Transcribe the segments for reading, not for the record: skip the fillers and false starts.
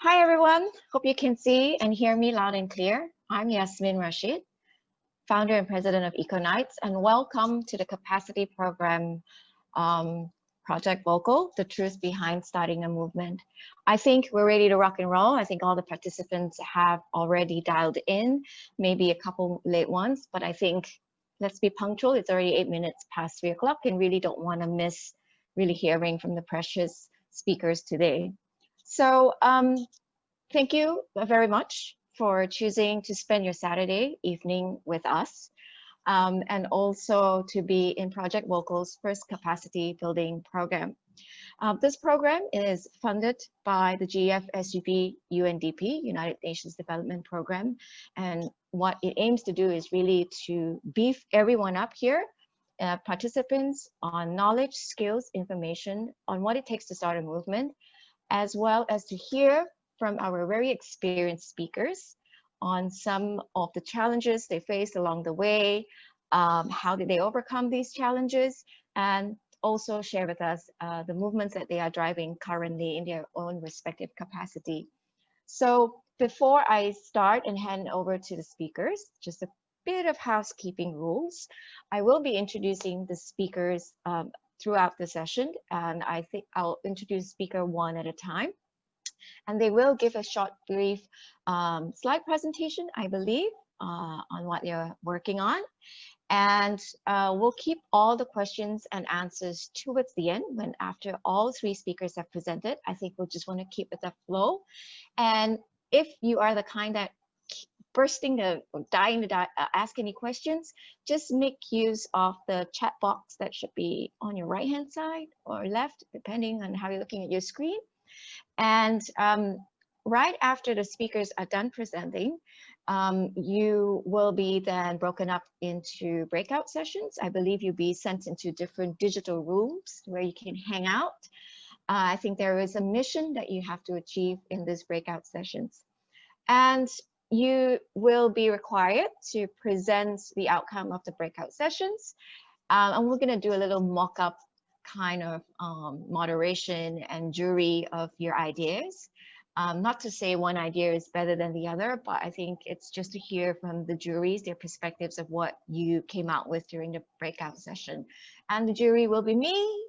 Hi everyone, hope you can see and hear me loud and clear. I'm Yasmin Rashid, founder and president of Ecoknights, and welcome to the Capacity Program Project Vocal, the truth behind starting a movement. I think we're ready to rock and roll. I think all the participants have already dialed in, maybe a couple late ones, but I think let's be punctual. It's already 8 minutes past 3 o'clock and really don't want to miss really hearing from the precious speakers today. So thank you very much for choosing to spend your Saturday evening with us, and also to be in Project Vocal's first capacity building program. This program is funded by the GFSGP UNDP, United Nations Development Program, and what it aims to do is really to beef everyone up here, participants, on knowledge, skills, information on what it takes to start a movement, as well as to hear from our very experienced speakers on some of the challenges they faced along the way, how did they overcome these challenges, and also share with us the movements that they are driving currently in their own respective capacity. So before I start and hand over to the speakers, just a bit of housekeeping rules. I will be introducing the speakers throughout the session, and I think I'll introduce speaker one at a time. And they will give a short, brief slide presentation, I believe, on what they're working on. And we'll keep all the questions and answers towards the end, when after all three speakers have presented. I think we'll just want to keep it that flow. And if you are the kind that dying to ask any questions, just make use of the chat box that should be on your right hand side or left, depending on how you're looking at your screen. And right after the speakers are done presenting, you will be then broken up into breakout sessions. I believe you'll be sent into different digital rooms where you can hang out. I think there is a mission that you have to achieve in these breakout sessions. And you will be required to present the outcome of the breakout sessions. And we're going to do a little mock-up kind of moderation and jury of your ideas. Not to say one idea is better than the other, but I think it's just to hear from the juries, their perspectives of what you came out with during the breakout session. And the jury will be me,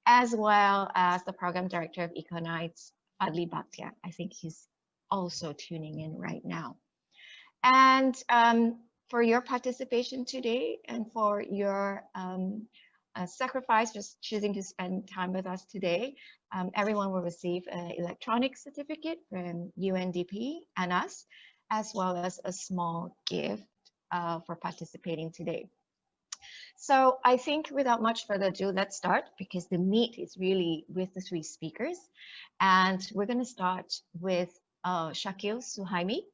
as well as the program director of Ecoknights, Adli Bhatia. I think he's also tuning in right now. And for your participation today and for your sacrifice, just choosing to spend time with us today, everyone will receive an electronic certificate from UNDP and us, as well as a small gift for participating today. So I think without much further ado, let's start, because the meat is really with the three speakers. And we're going to start with Shakil Suhaimi,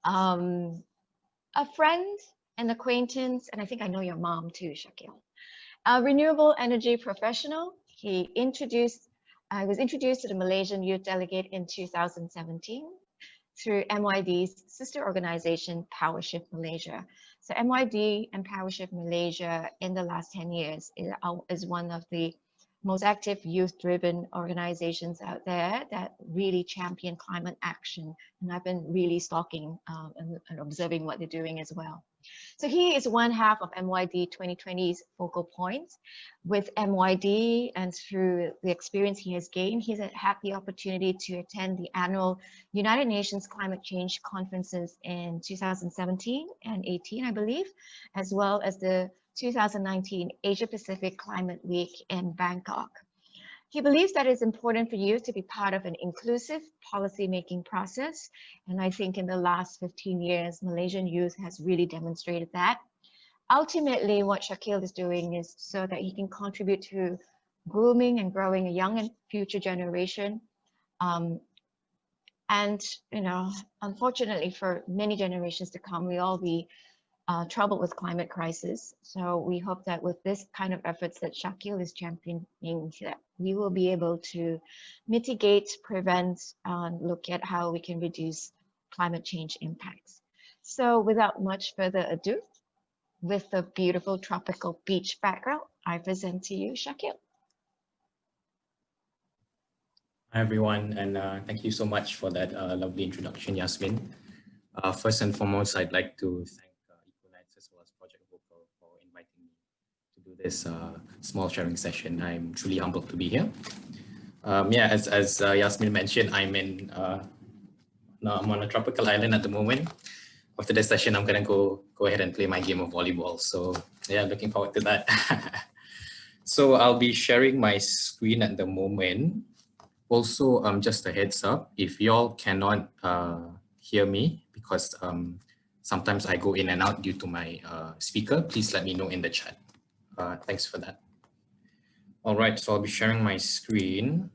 a friend, an acquaintance, and I think I know your mom too, Shakil. A renewable energy professional. He was introduced to the Malaysian Youth Delegate in 2017 through MYD's sister organization, PowerShift Malaysia. So MYD and PowerShift Malaysia in the last 10 years is one of the most active youth-driven organizations out there that really champion climate action. And I've been really stalking and observing what they're doing as well. So he is one half of MYD 2020's focal points. With MYD and through the experience he has gained, he's had the opportunity to attend the annual United Nations Climate Change conferences in 2017 and 18, I believe, as well as the 2019 Asia Pacific Climate Week in Bangkok. He believes that it's important for youth to be part of an inclusive policy-making process. And I think in the last 15 years, Malaysian youth has really demonstrated that. Ultimately, what Shakil is doing is so that he can contribute to grooming and growing a young and future generation. And, unfortunately for many generations to come, we all be troubled with climate crisis. So we hope that with this kind of efforts that Shakil is championing, that we will be able to mitigate, prevent, look at how we can reduce climate change impacts. So without much further ado, with the beautiful tropical beach background, I present to you Shakil. Hi everyone, and thank you so much for that lovely introduction, Yasmin. First and foremost, I'd like to thank Ecoknights as well as Project Vocal for inviting me to do this small sharing session. I'm truly humbled to be here. As Yasmin mentioned, I'm on a tropical island at the moment. After this session, I'm gonna go ahead and play my game of volleyball. So yeah, looking forward to that. So I'll be sharing my screen at the moment. Also, just a heads up, if y'all cannot hear me because sometimes I go in and out due to my speaker, please let me know in the chat. Thanks for that. All right, so I'll be sharing my screen.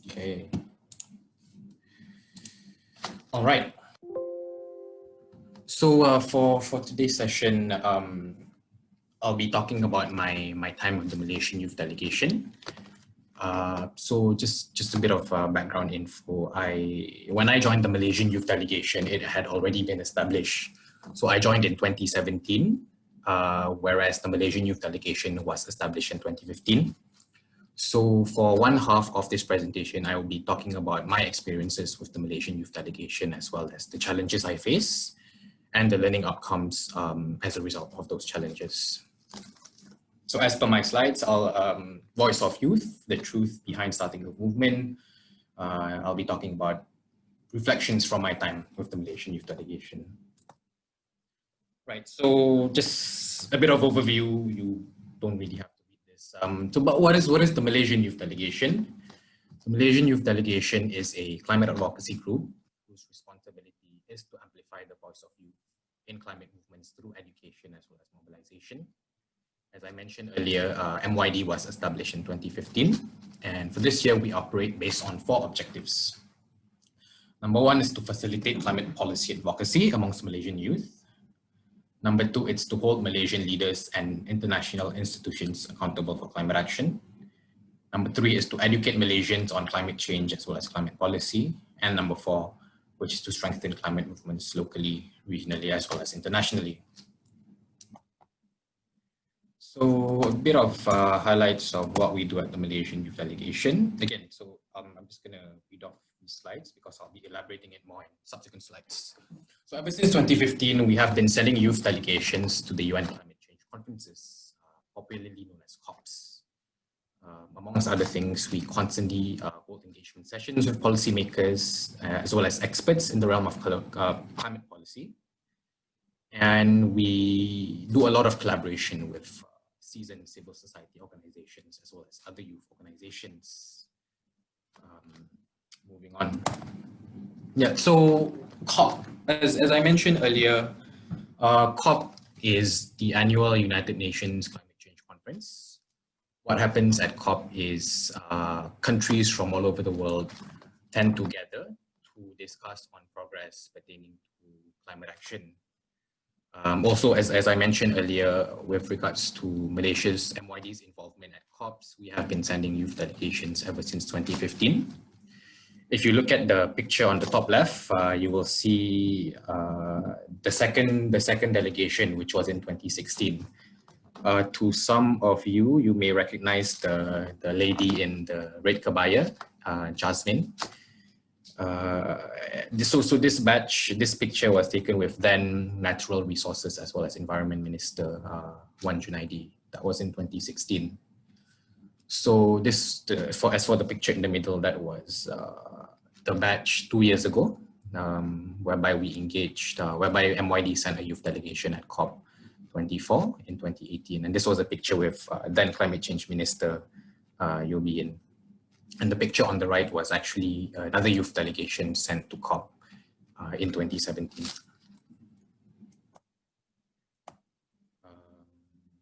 Okay. All right. So for today's session, I'll be talking about my time with the Malaysian Youth Delegation. So just a bit of background info. When I joined the Malaysian Youth Delegation, it had already been established. So I joined in 2017, whereas the Malaysian Youth Delegation was established in 2015. So for one half of this presentation, I will be talking about my experiences with the Malaysian Youth Delegation, as well as the challenges I face and the learning outcomes as a result of those challenges. So as per my slides, Voice of Youth, the truth behind starting a movement. I'll be talking about reflections from my time with the Malaysian Youth Delegation. Right, so just a bit of overview. You don't really have to read this. But what is the Malaysian Youth Delegation? The Malaysian Youth Delegation is a climate advocacy group whose responsibility is to amplify the voice of youth in climate movements through education as well as mobilization. As I mentioned earlier, MYD was established in 2015, and for this year, we operate based on 4 objectives. Number 1 is to facilitate climate policy advocacy amongst Malaysian youth. Number 2, it's to hold Malaysian leaders and international institutions accountable for climate action. Number 3 is to educate Malaysians on climate change as well as climate policy. And number 4, which is to strengthen climate movements locally, regionally, as well as internationally. So a bit of highlights of what we do at the Malaysian Youth Delegation. Again, so I'm just going to read off these slides because I'll be elaborating it more in subsequent slides. So ever since 2015, we have been sending youth delegations to the UN climate change conferences, popularly known as COPs. Amongst other things, we constantly hold engagement sessions with policymakers as well as experts in the realm of climate policy. And we do a lot of collaboration with seasoned civil society organizations as well as other youth organizations. Moving on. Yeah, so COP, as I mentioned earlier, COP is the annual United Nations Climate Change Conference. What happens at COP is countries from all over the world tend to gather to discuss on progress pertaining to climate action. Also, as I mentioned earlier, with regards to Malaysia's MYD's involvement at COPs, we have been sending youth delegations ever since 2015. If you look at the picture on the top left, you will see the second delegation, which was in 2016. To some of you, you may recognize the lady in the red kabaya, Jasmine. So this picture was taken with then Natural Resources as well as Environment Minister Wan Junaidi. That was in 2016. So as for the picture in the middle, that was the batch 2 years ago, whereby we engaged, whereby MYD sent a youth delegation at COP 24 in 2018, and this was a picture with then Climate Change Minister Yeo Bee Yin. And the picture on the right was actually another youth delegation sent to COP in 2017.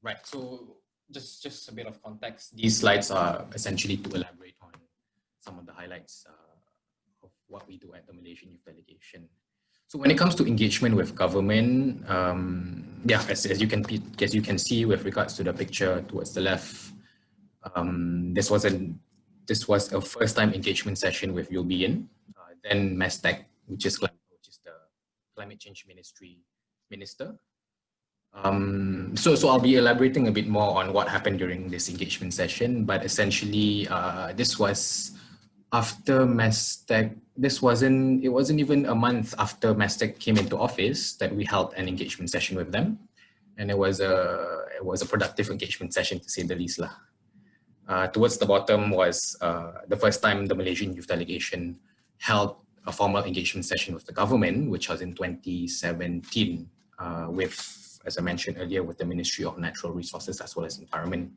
Right, so just a bit of context. These slides are essentially to elaborate on some of the highlights of what we do at the Malaysian Youth Delegation. So when it comes to engagement with government, as you can see with regards to the picture towards the left, this was a first-time engagement session with Yeo Bee Yin, then MESTEC, which is the Climate Change Ministry Minister. So I'll be elaborating a bit more on what happened during this engagement session, but essentially this was after Mastec. It wasn't even a month after Mastec came into office that we held an engagement session with them. And it was a productive engagement session, to say the least lah. Towards the bottom was the first time the Malaysian youth delegation held a formal engagement session with the government, which was in 2017 with, as I mentioned earlier, with the Ministry of Natural Resources as well as Environment.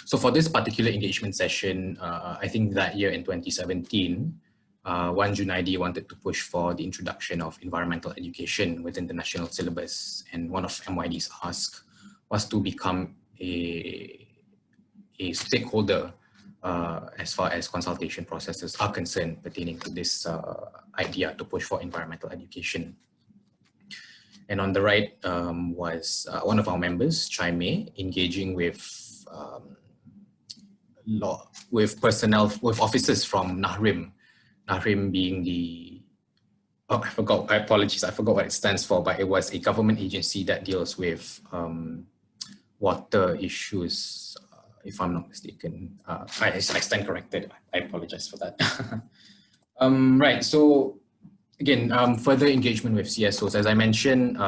So for this particular engagement session, I think that year in 2017, Wan Junaidi wanted to push for the introduction of environmental education within the national syllabus. And one of MYD's asks was to become a stakeholder as far as consultation processes are concerned pertaining to this idea to push for environmental education. And on the right was one of our members, Chai Mei, engaging with officers from Nahrim. Nahrim being the, I forgot what it stands for, but it was a government agency that deals with water issues, if I'm not mistaken. I stand corrected, I apologize for that. Right, so again, further engagement with CSOs. As I mentioned,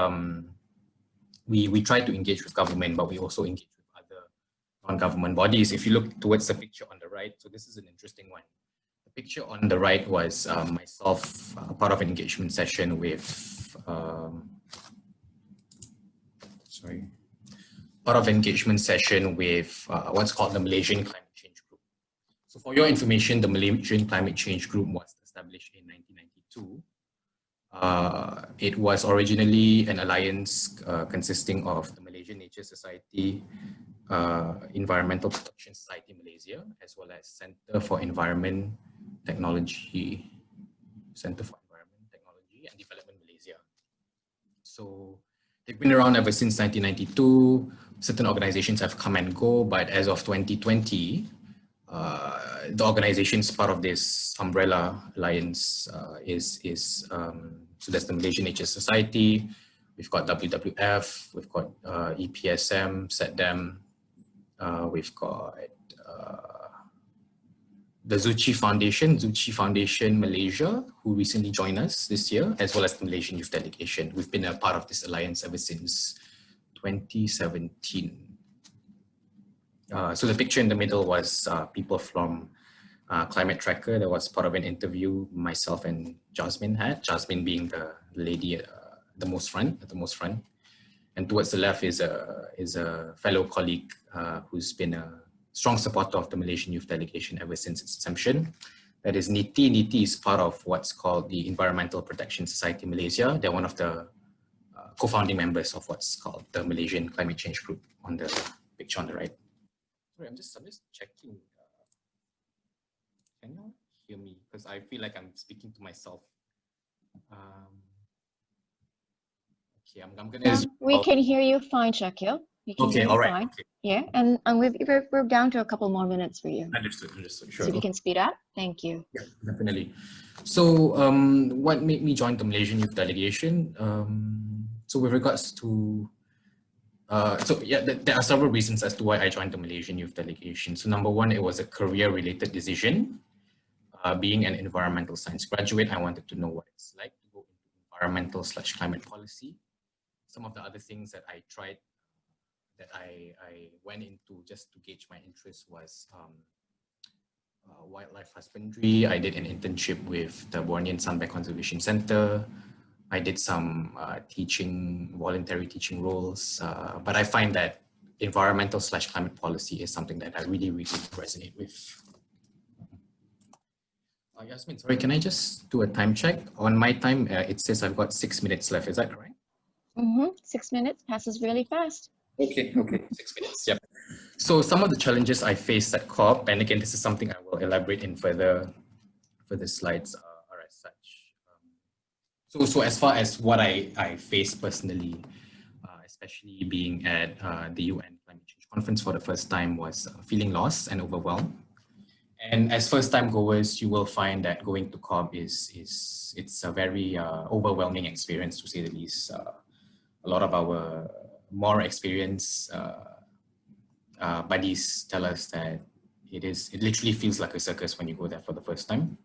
we try to engage with government, but we also engage with other non-government bodies. If you look towards the picture on the right, so this is an interesting one. The picture on the right was myself, part of an engagement session with, what's called the Malaysian Climate Change Group. So for your information, the Malaysian Climate Change Group was established in 1992. It was originally an alliance consisting of the Malaysian Nature Society, Environmental Protection Society Malaysia, as well as Center for Environment Technology and Development Malaysia. So they've been around ever since 1992. Certain organizations have come and go, but as of 2020, the organizations part of this umbrella alliance so that's the Malaysian Nature Society, we've got WWF, we've got EPSM, SETDEM, we've got the Zuchi Foundation Malaysia, who recently joined us this year, as well as the Malaysian Youth Delegation. We've been a part of this alliance ever since 2017. So the picture in the middle was people from Climate Tracker. That was part of an interview myself and Jasmine had. Jasmine being the lady at the most front. And towards the left is a fellow colleague who's been a strong supporter of the Malaysian Youth Delegation ever since its inception. That is Niti. Niti is part of what's called the Environmental Protection Society Malaysia. They're one of the co-founding members of what's called the Malaysian Climate Change Group on the picture on the right. Sorry, I'm just checking. Can you hear me? Because I feel like I'm speaking to myself. Okay, I'm gonna. We can hear you fine, Shakil. Okay, all right. Okay. Yeah, and we're down to a couple more minutes for you. Understood, sure. So if you can speed up, thank you. Yeah, definitely. So what made me join the Malaysian Youth Delegation? So with regards to, there are several reasons as to why I joined the Malaysian Youth Delegation. So number one, it was a career-related decision. Being an environmental science graduate, I wanted to know what it's like to go into environmental/climate policy. Some of the other things that I tried, that I went into just to gauge my interest was wildlife husbandry. I did an internship with the Bornean Sunbear Conservation Center. I did some voluntary teaching roles, but I find that environmental/climate policy is something that I really resonate with. Yasmin, sorry, can I just do a time check? On my time, it says I've got 6 minutes left. Is that correct? 6 minutes passes really fast. Okay, 6 minutes, yep. So some of the challenges I faced at COP, and again, this is something I will elaborate in further slides are as such. So as far as what I faced personally, especially being at the UN Climate Change Conference for the first time, was feeling lost and overwhelmed. And as first-time goers, you will find that going to COP it's a very overwhelming experience, to say the least. A lot of our more experienced buddies tell us that it literally feels like a circus when you go there for the first time.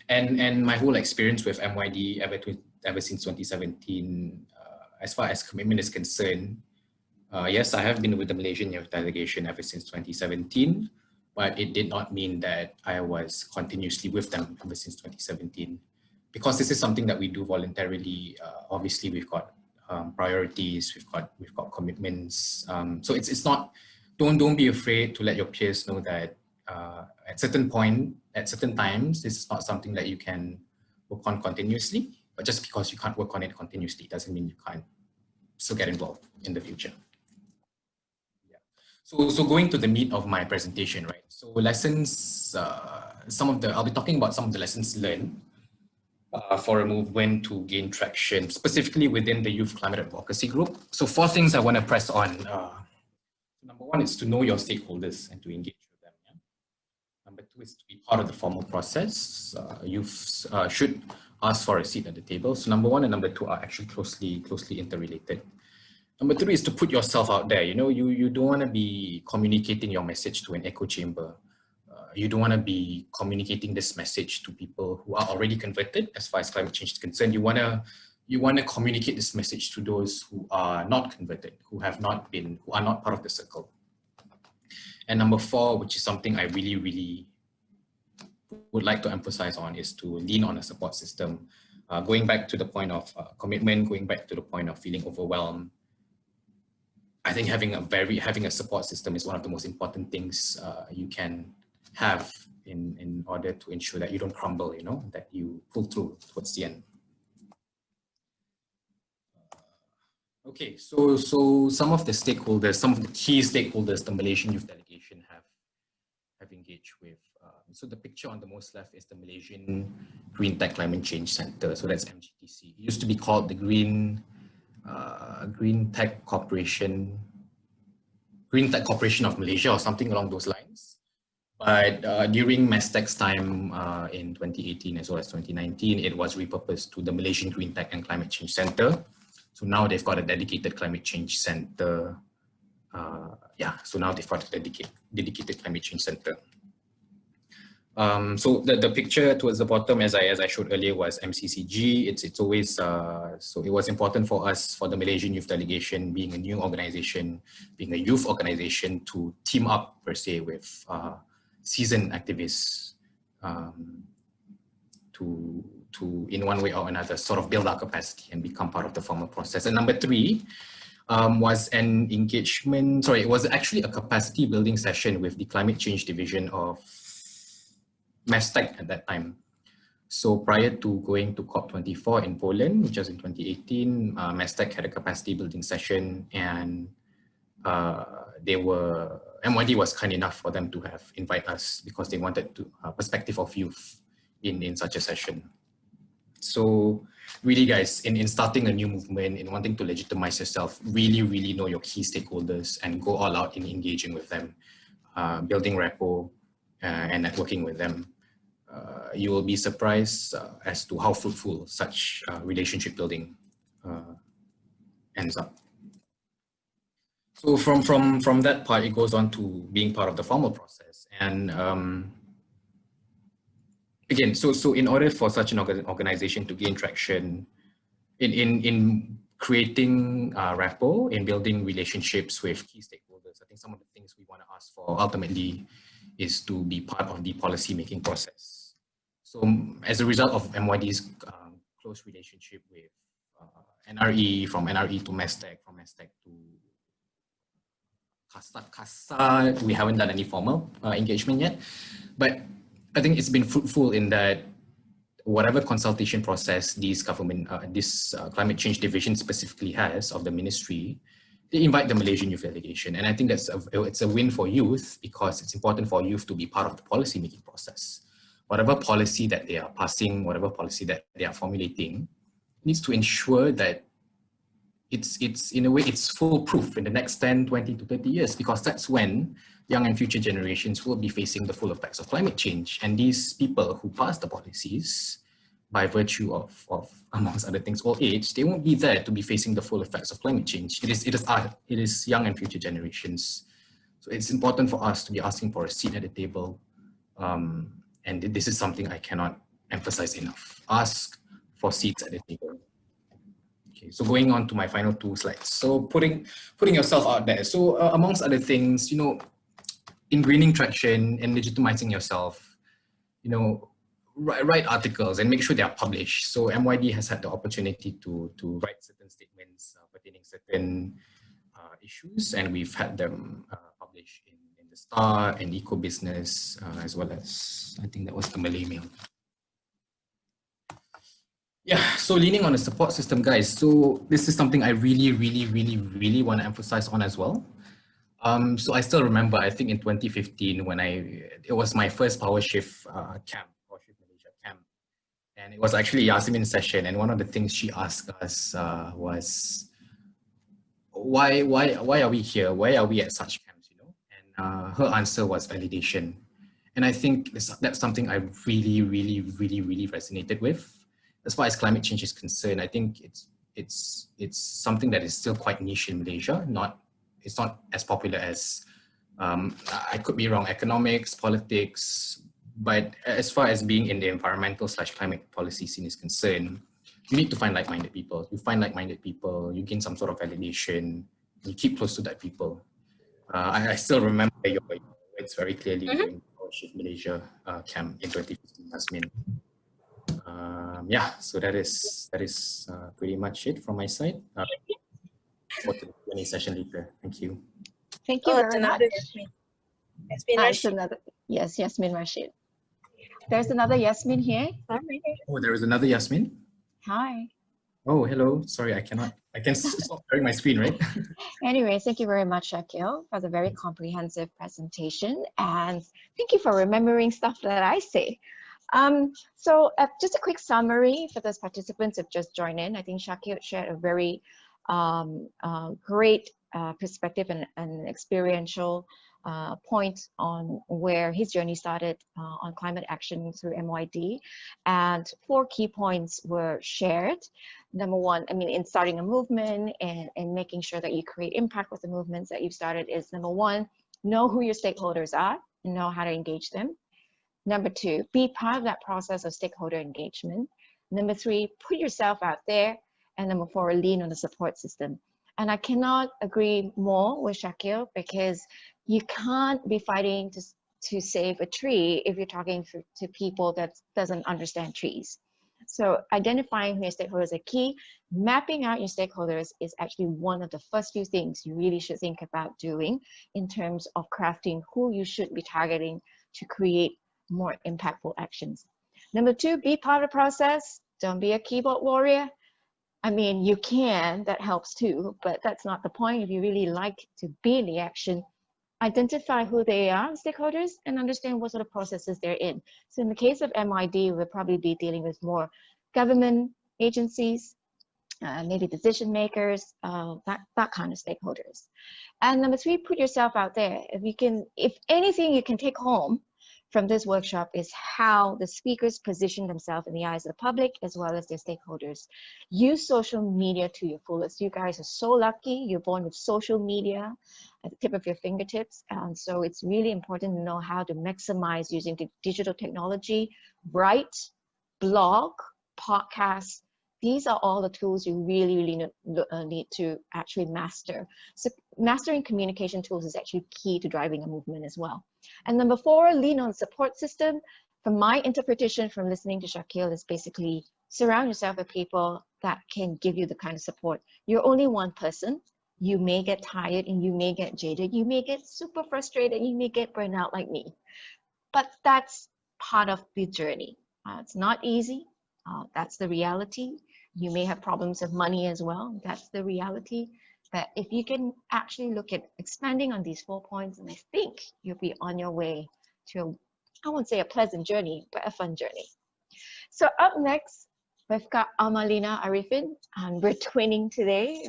And my whole experience with MYD ever since 2017, as far as commitment is concerned, yes, I have been with the Malaysian Youth Delegation ever since 2017, but it did not mean that I was continuously with them ever since 2017. Because this is something that we do voluntarily. Obviously, we've got priorities, we've got commitments. So it's not, don't be afraid to let your peers know that at certain times, this is not something that you can work on continuously. But just because you can't work on it continuously doesn't mean you can't still get involved in the future. Yeah. So going to the meat of my presentation, right? So lessons, I'll be talking about some of the lessons learned for a movement to gain traction, specifically within the Youth Climate Advocacy Group. So 4 things I want to press on. Number 1 is to know your stakeholders and to engage with them. Yeah? Number 2 is to be part of the formal process. Youth should ask for a seat at the table. So number 1 and number 2 are actually closely interrelated. Number 3 is to put yourself out there. You know, you don't want to be communicating your message to an echo chamber. You don't want to be communicating this message to people who are already converted as far as climate change is concerned. You want to communicate this message to those who are not converted, who are not part of the circle. And number 4, which is something I really would like to emphasize on, is to lean on a support system. Going back to the point of commitment, going back to the point of feeling overwhelmed, I think having a support system is one of the most important things you can have in order to ensure that you don't crumble, you know, that you pull through towards the end. Okay, so some of the stakeholders, some of the key stakeholders the Malaysian Youth Delegation have engaged with. So the picture on the most left is the Malaysian Green Tech Climate Change Center. So that's MGTC. It used to be called the Green Tech Corporation of Malaysia or something along those lines. But during Mestec's time in 2018 as well as 2019, it was repurposed to the Malaysian Green Tech and Climate Change Center. So now they've got a dedicated climate change center. So now they've got a dedicated climate change center. So the picture towards the bottom, as I showed earlier, was MCCG. It's always, so it was important for us, for the Malaysian Youth Delegation, being a new organization, being a youth organization, to team up per se with seasoned activists to in one way or another sort of build our capacity and become part of the formal process. And number 3 was an engagement, sorry, it was actually a capacity building session with the climate change division of Mestec at that time. So prior to going to COP24 in Poland, which was in 2018, Mestec had a capacity building session, and MYD was kind enough for them to have invite us because they wanted to perspective of youth in such a session. So really, guys, in starting a new movement, in wanting to legitimize yourself, really know your key stakeholders and go all out in engaging with them, building rapport and networking with them. You will be surprised as to how fruitful such relationship building ends up. So from that part, it goes on to being part of the formal process. And again, so in order for such an organization to gain traction in creating rapport, in building relationships with key stakeholders, I think some of the things we want to ask for ultimately is to be part of the policy making process. So as a result of MYD's close relationship with NRE, from NRE to Mestec, from Mestec to CASA, we haven't done any formal engagement yet, but I think it's been fruitful in that whatever consultation process this climate change division specifically has of the ministry, they invite the Malaysian Youth Delegation. And I think it's a win for youth, because it's important for youth to be part of the policy making process. Whatever policy that they are passing, whatever policy that they are formulating, needs to ensure that it's in a way, it's foolproof in the next 10, 20 to 30 years, because that's when young and future generations will be facing the full effects of climate change. And these people who pass the policies by virtue of amongst other things, old age, they won't be there to be facing the full effects of climate change. It is young and future generations. So it's important for us to be asking for a seat at the table. And this is something I cannot emphasize enough. Ask for seats at the table. Okay, so going on to my final 2 slides. So putting yourself out there. So amongst other things, in greening traction and legitimizing yourself, write articles and make sure they are published. So MYD has had the opportunity to write certain statements pertaining certain issues, and we've had them published in the Star and Eco Business, as well as, I think that was the Malay Mail. Yeah, so leaning on the support system, guys. So this is something I really want to emphasize on as well. So I still remember, I think in 2015, when it was my first PowerShift camp, PowerShift Malaysia camp. And it was actually Yasmin's session. And one of the things she asked us was, why are we here? Why are we at such camps, And her answer was validation. And I think that's something I really resonated with. As far as climate change is concerned, I think it's something that is still quite niche in Malaysia. It's not as popular as, I could be wrong, economics, politics, but as far as being in the environmental/climate policy scene is concerned, you need to find like-minded people. You find like-minded people, you gain some sort of validation, you keep close to that people. I still remember your words very clearly during our Shift Malaysia camp in 2015, Yasmin. Yeah, so that is pretty much it from my side. For the Q&A session later. Thank you. Thank you very much. Yasmin Rashid. Yes, Yasmin Rashid. There's another Yasmin here. Oh, there is another Yasmin? Hi. Oh, hello. Sorry, I can stop sharing my screen, right? Anyway, thank you very much, Shakil, for the very comprehensive presentation. And thank you for remembering stuff that I say. So just a quick summary for those participants who have just joined in. I think Shakil shared a very great perspective and experiential point on where his journey started on climate action through MYD. And 4 key points were shared. Number 1, I mean, in starting a movement and making sure that you create impact with the movements that you've started is, number 1, know who your stakeholders are and know how to engage them. Number 2, be part of that process of stakeholder engagement. Number 3, put yourself out there. And number 4, lean on the support system. And I cannot agree more with Shakil, because you can't be fighting to save a tree if you're talking to people that doesn't understand trees. So identifying who your stakeholders are key. Mapping out your stakeholders is actually one of the first few things you really should think about doing in terms of crafting who you should be targeting to create more impactful actions. Number 2, be part of the process. Don't be a keyboard warrior. I mean, you can, that helps too, but that's not the point. If you really like to be in the action, identify who they are, stakeholders, and understand what sort of processes they're in. So in the case of MID, we'll probably be dealing with more government agencies, maybe decision makers, that kind of stakeholders. And number 3, put yourself out there. If anything you can take home from this workshop is how the speakers position themselves in the eyes of the public as well as their stakeholders. Use social media to your fullest. You guys are so lucky. You're born with social media at the tip of your fingertips. And so it's really important to know how to maximize using the digital technology. Write, blog, podcast. These are all the tools you really need to actually master. So mastering communication tools is actually key to driving a movement as well. And number 4, lean on support system. From my interpretation from listening to Shakil is basically surround yourself with people that can give you the kind of support. You're only one person. You may get tired and you may get jaded. You may get super frustrated. You may get burned out like me. But that's part of the journey. It's not easy. That's the reality. You may have problems with money as well. That's the reality. But if you can actually look at expanding on these 4 points, and I think you'll be on your way to, I won't say a pleasant journey, but a fun journey. So up next, we've got Amalina Arifin, and we're twinning today,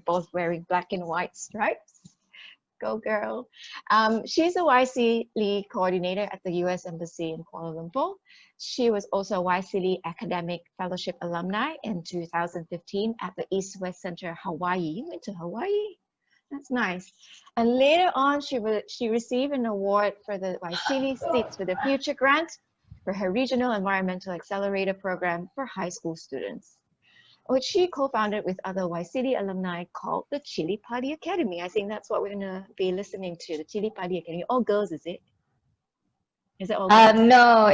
both wearing black and white stripes. Go girl. She's a YC Lee coordinator at the US Embassy in Kuala Lumpur. She was also a YC Lee Academic Fellowship alumni in 2015 at the East West Center, Hawaii. You went to Hawaii? That's nice. And later on, she received an award for the YC Seeds for the Future grant for her Regional Environmental Accelerator Program for high school students, which she co-founded with other YCD alumni called the Chili Padi Academy. I think that's what we're gonna be listening to, the Chili Padi Academy. All girls, is it? Is it all girls? No,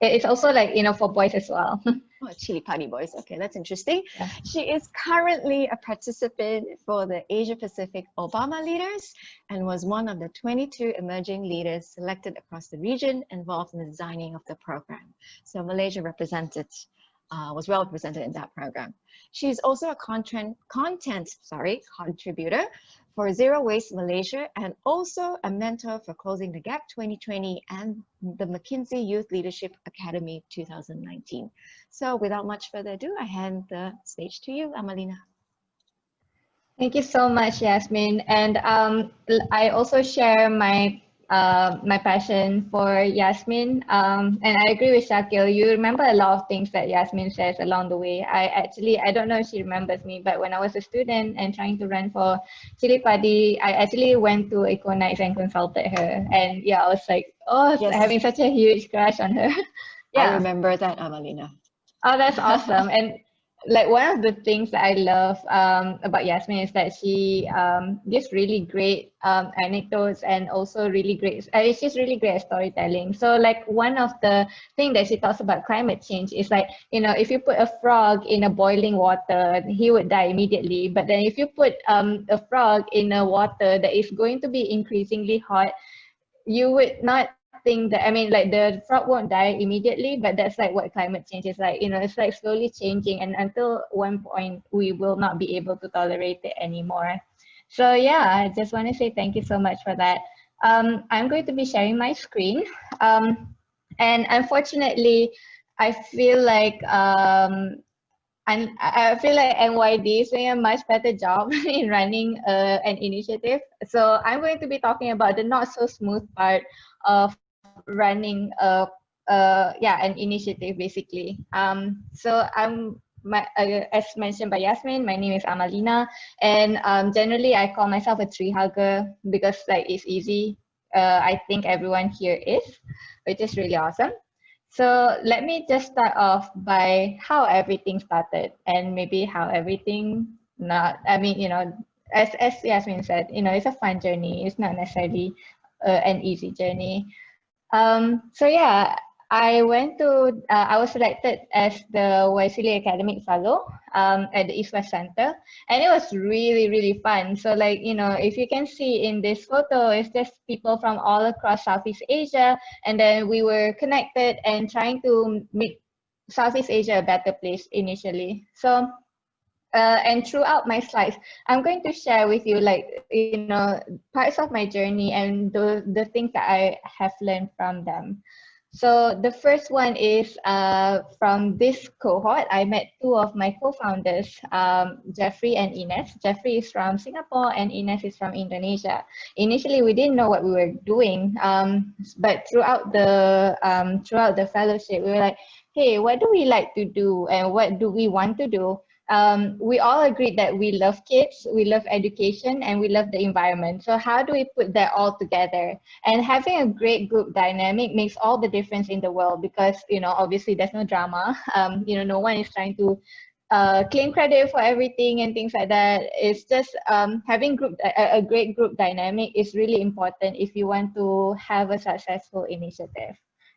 it's also like, you know, for boys as well. Oh, Chili Padi boys. Okay, that's interesting. Yeah. She is currently a participant for the Asia Pacific Obama Leaders and was one of the 22 emerging leaders selected across the region involved in the designing of the program. So Malaysia was well represented in that program. She's also a content contributor for Zero Waste Malaysia and also a mentor for Closing the Gap 2020 and the McKinsey Youth Leadership Academy 2019. So without much further ado, I hand the stage to you, Amalina. Thank you so much, Yasmin. And I also share my passion for Yasmin. And I agree with Shakil. You remember a lot of things that Yasmin says along the way. I don't know if she remembers me, but when I was a student and trying to run for Chili Padi, I actually went to Ecoknights and consulted her. And yeah, I was like, oh, Yes. having such a huge crush on her. Yeah. I remember that, Amalina. Oh, that's awesome. And like one of the things that I love about Yasmin is that she gives really great anecdotes and also really great, she's really great at storytelling. So like one of the things that she talks about climate change is like, you know, if you put a frog in a boiling water, he would die immediately. But then if you put a frog in a water that is going to be increasingly hot, you would not think that, I mean, like the frog won't die immediately, but that's like what climate change is like. You know, it's like slowly changing, and until one point we will not be able to tolerate it anymore. So yeah, I just want to say thank you so much for that. I'm going to be sharing my screen, and unfortunately I feel like I feel like NYD is doing a much better job in running an initiative. So I'm going to be talking about the not so smooth part of running an initiative basically. So as mentioned by Yasmin, my name is Amalina, and generally I call myself a tree hugger because like it's easy. I think everyone here is, which is really awesome. So let me just start off by how everything started and maybe how everything as Yasmin said, you know, it's a fun journey. It's not necessarily an easy journey. So yeah, I was selected as the YCLE Academic Fellow at the East West Center, and it was really, really fun. So like, you know, if you can see in this photo, it's just people from all across Southeast Asia, and then we were connected and trying to make Southeast Asia a better place initially. So and throughout my slides, I'm going to share with you, like, you know, parts of my journey and the things that I have learned from them. So the first one is from this cohort. I met two of my co-founders, Jeffrey and Ines. Jeffrey is from Singapore and Ines is from Indonesia. Initially, we didn't know what we were doing, but throughout the fellowship, we were like, hey, what do we like to do and what do we want to do? We all agreed that we love kids, we love education, and we love the environment. So how do we put that all together? And having a great group dynamic makes all the difference in the world because, you know, obviously there's no drama. You know, no one is trying to claim credit for everything and things like that. It's just having a great group dynamic is really important if you want to have a successful initiative.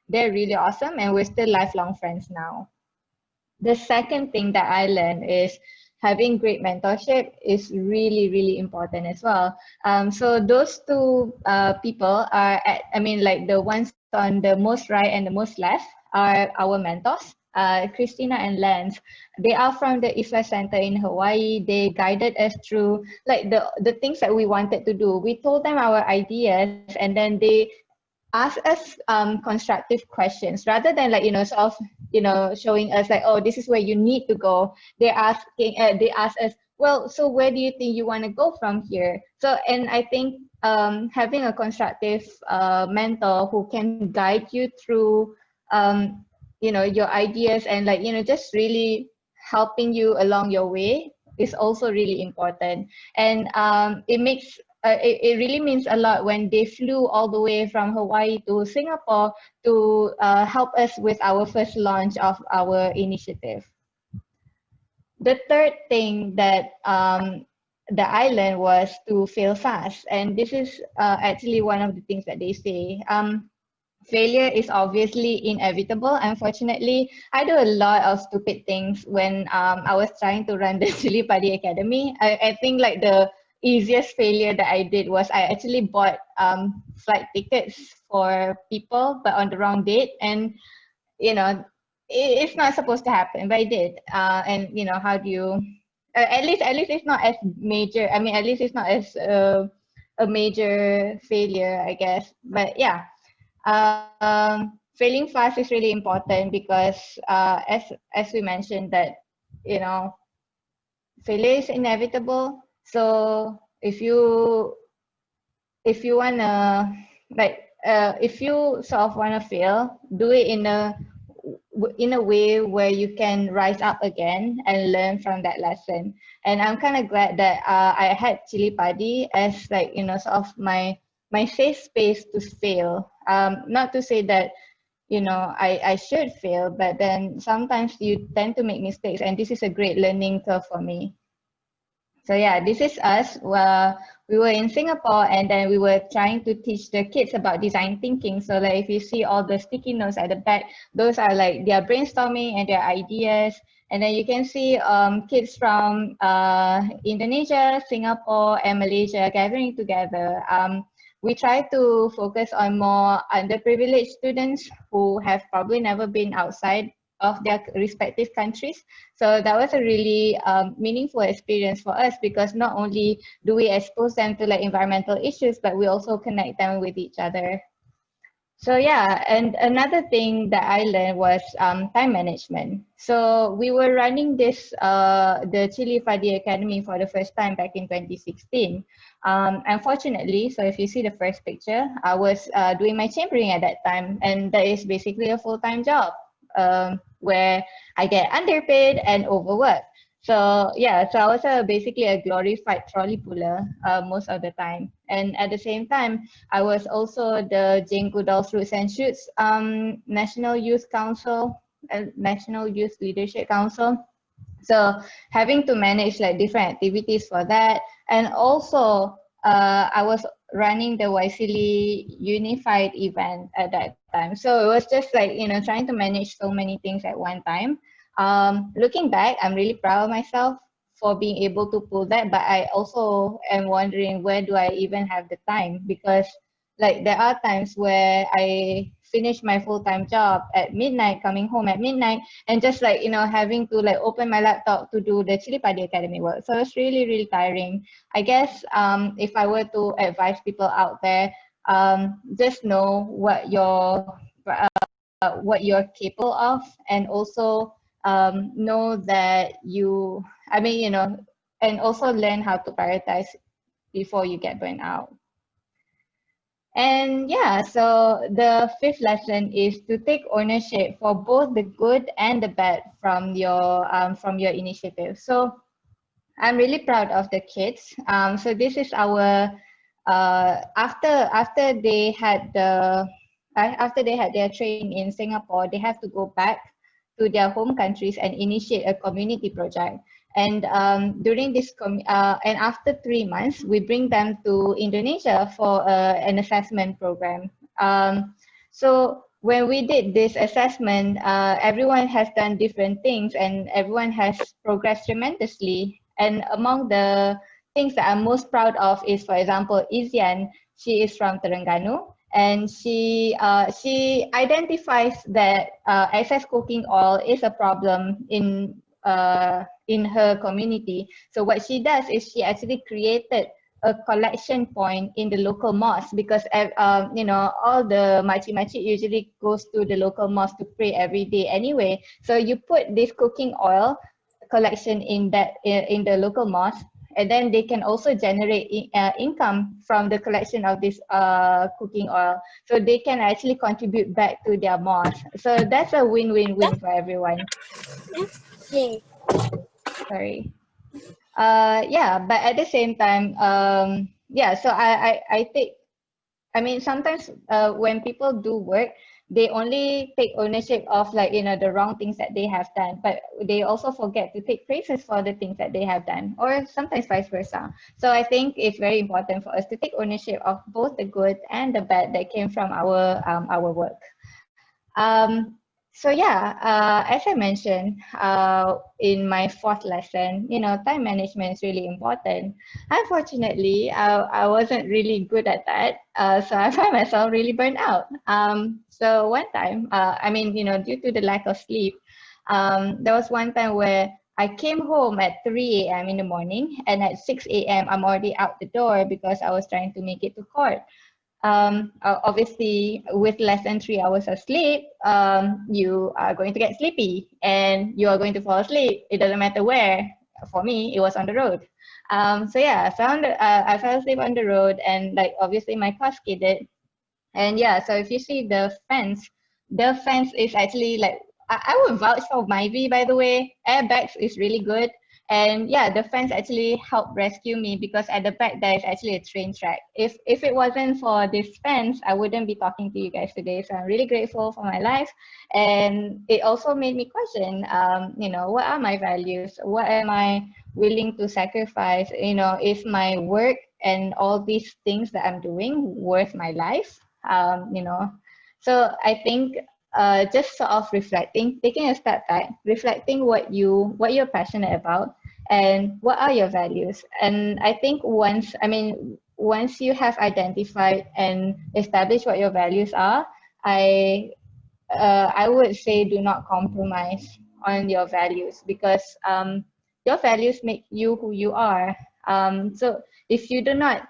They're really awesome, and we're still lifelong friends now. The second thing that I learned is having great mentorship is really, really important as well. So those two people are, like the ones on the most right and the most left are our mentors, Christina and Lance. They are from the East West Center in Hawaii. They guided us through like the things that we wanted to do. We told them our ideas, and then they ask us constructive questions rather than like, you know, sort of, you know, showing us like, oh, this is where you need to go. They ask us, well, so where do you think you want to go from here? So, and I think having a constructive mentor who can guide you through, your ideas and like, just really helping you along your way is also really important. And it really means a lot when they flew all the way from Hawaii to Singapore to help us with our first launch of our initiative. The third thing that I learned was to fail fast. And this is actually one of the things that they say. Failure is obviously inevitable. Unfortunately, I do a lot of stupid things when I was trying to run the Chili Padi Academy. I think like the easiest failure that I did was I actually bought flight tickets for people, but on the wrong date. And, it's not supposed to happen, but it did. And, how do you, at least it's not as major. I mean, at least it's not as a major failure, I guess. But yeah. Failing fast is really important because as we mentioned that failure is inevitable. So if you wanna if you sort of wanna fail, do it in a way where you can rise up again and learn from that lesson. And I'm kind of glad that I had Chili Padi as like sort of my safe space to fail. Not to say that I should fail, but then sometimes you tend to make mistakes, and this is a great learning curve for me. So yeah, this is us. We were in Singapore, and then we were trying to teach the kids about design thinking. So like if you see all the sticky notes at the back, those are like their brainstorming and their ideas. And then you can see kids from Indonesia, Singapore, and Malaysia gathering together. We try to focus on more underprivileged students who have probably never been outside of their respective countries. So that was a really meaningful experience for us because not only do we expose them to like environmental issues, but we also connect them with each other. So yeah, and another thing that I learned was time management. So we were running this, the Chili Padi Academy for the first time back in 2016. Unfortunately, so if you see the first picture, I was doing my chambering at that time, and that is basically a full-time job where I get underpaid and overworked. So yeah, so I was basically a glorified trolley puller most of the time. And at the same time, I was also the Jane Goodall's Roots and Shoots National Youth Council, National Youth Leadership Council. So having to manage like different activities for that. And also I was running the Waisili Unified event at that time. So it was just like, trying to manage so many things at one time. Looking back, I'm really proud of myself for being able to pull that, but I also am wondering where do I even have the time, because like there are times where I finish my full-time job at midnight, coming home at midnight, and just like having to like open my laptop to do the Chili Padi Academy work. So it's really, really tiring. I guess if I were to advise people out there, just know what you're capable of, and also know that and also learn how to prioritize before you get burnt out. And yeah, so the fifth lesson is to take ownership for both the good and the bad from your initiative. So I'm really proud of the kids. So this is our after they had their training in Singapore, they have to go back to their home countries and initiate a community project. And during this, and after 3 months, we bring them to Indonesia for an assessment program. So when we did this assessment, everyone has done different things and everyone has progressed tremendously. And among the things that I'm most proud of is, for example, Izian. She is from Terengganu, and she identifies that excess cooking oil is a problem in her community. So what she does is she actually created a collection point in the local mosque, because all the makcik usually goes to the local mosque to pray every day anyway. So you put this cooking oil collection in the local mosque, and then they can also generate income from the collection of this cooking oil, so they can actually contribute back to their mosque. So that's a win-win-win for everyone. Yay. Sorry. Yeah, but at the same time, yeah, so I think, I mean, sometimes when people do work, they only take ownership of, like, you know, the wrong things that they have done, but they also forget to take praises for the things that they have done, or sometimes vice versa. So I think it's very important for us to take ownership of both the good and the bad that came from our work. So yeah, as I mentioned in my fourth lesson, you know, time management is really important. Unfortunately, I wasn't really good at that, so I found myself really burnt out. So one time, I mean, you know, due to the lack of sleep, there was one time where I came home at 3 a.m. in the morning, and at 6 a.m. I'm already out the door because I was trying to make it to court. Obviously, with less than 3 hours of sleep, you are going to get sleepy and you are going to fall asleep. It doesn't matter where. For me, it was on the road. So yeah, I fell asleep on the road, and like obviously my car skidded. And yeah, so if you see the fence is actually like, I would vouch for Myvi, by the way. Airbags is really good. And yeah, the fence actually helped rescue me because at the back there is actually a train track. If it wasn't for this fence, I wouldn't be talking to you guys today. So I'm really grateful for my life. And it also made me question, you know, what are my values? What am I willing to sacrifice? You know, is my work and all these things that I'm doing worth my life? You know, so I think just sort of reflecting, taking a step back, reflecting what you're passionate about and what are your values. And I think once you have identified and established what your values are, I would say do not compromise on your values, because your values make you who you are. So if you do not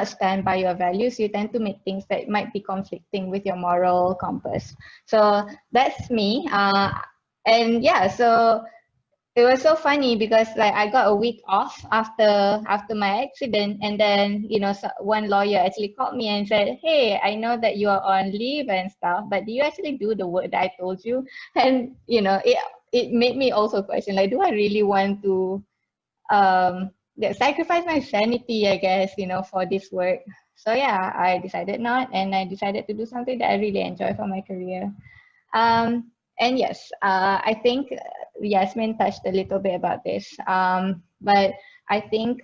stand by your values, you tend to make things that might be conflicting with your moral compass. So that's me. And yeah, so it was so funny because like I got a week off after my accident, and then you know, one lawyer actually called me and said, "Hey, I know that you are on leave and stuff, but do you actually do the work that I told you?" And you know, it made me also question, like, do I really want to yeah, sacrifice my sanity, I guess, you know, for this work? So yeah, I decided not, and I decided to do something that I really enjoy for my career. And yes, I think Yasmin touched a little bit about this, but I think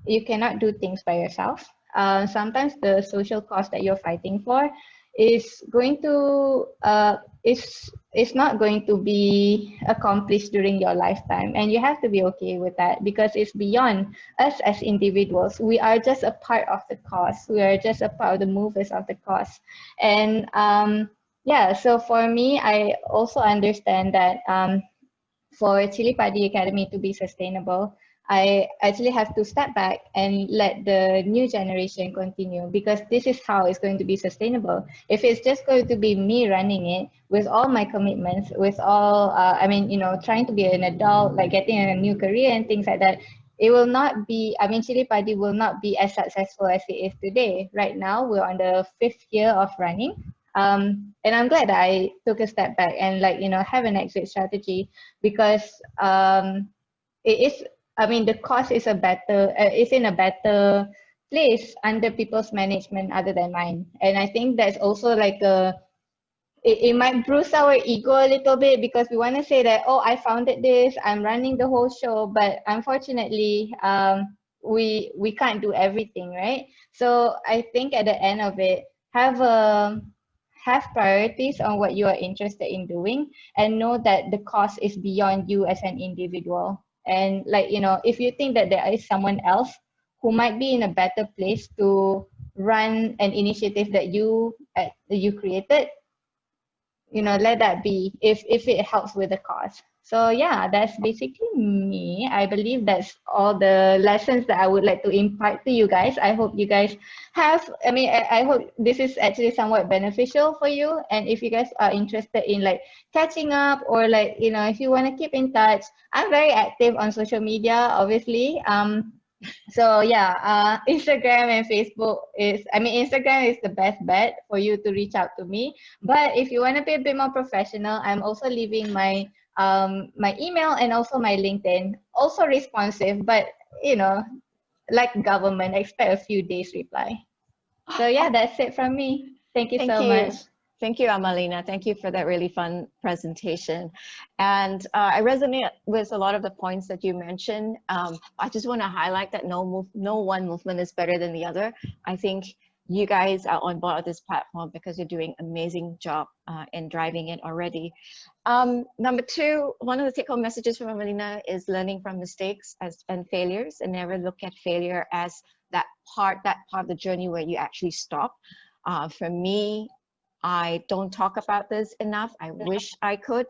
you cannot do things by yourself. Sometimes the social cause that you're fighting for is going to is not going to be accomplished during your lifetime, and you have to be okay with that because it's beyond us as individuals. We are just a part of the cause. We are just a part of the movers of the cause, and yeah. So for me, I also understand that for Chili Padi Academy to be sustainable, I actually have to step back and let the new generation continue, because this is how it's going to be sustainable. If it's just going to be me running it with all my commitments, with all, I mean, you know, trying to be an adult, like getting a new career and things like that, it will not be, I mean, Chili Padi will not be as successful as it is today. Right now, we're on the 5th year of running. And I'm glad that I took a step back and, like, you know, have an exit strategy, because it is, I mean, the cost is is in a better place under people's management other than mine. And I think that's also like it might bruise our ego a little bit, because we want to say that, oh, I founded this, I'm running the whole show, but unfortunately, we can't do everything, right? So I think at the end of it, have priorities on what you are interested in doing, and know that the cost is beyond you as an individual. And, like, you know, if you think that there is someone else who might be in a better place to run an initiative that you created, you know, let that be, if it helps with the cause. So yeah, that's basically me. I believe that's all the lessons that I would like to impart to you guys. I hope you guys have, I hope this is actually somewhat beneficial for you. And if you guys are interested in like catching up, or like, if you want to keep in touch, I'm very active on social media, obviously. So yeah, Instagram and Facebook Instagram is the best bet for you to reach out to me. But if you want to be a bit more professional, I'm also leaving my email and also my LinkedIn, also responsive, but like government, expect a few days reply. So yeah, that's it from me. Thank you so much. Thank you, Amalina. Thank you for that really fun presentation. And I resonate with a lot of the points that you mentioned. I just want to highlight that no one movement is better than the other. I think you guys are on board this platform because you're doing an amazing job in driving it already. Number two, one of the take-home messages from Amalina is learning from mistakes and failures, and never look at failure as that part of the journey where you actually stop. For me, I don't talk about this enough. I wish I could,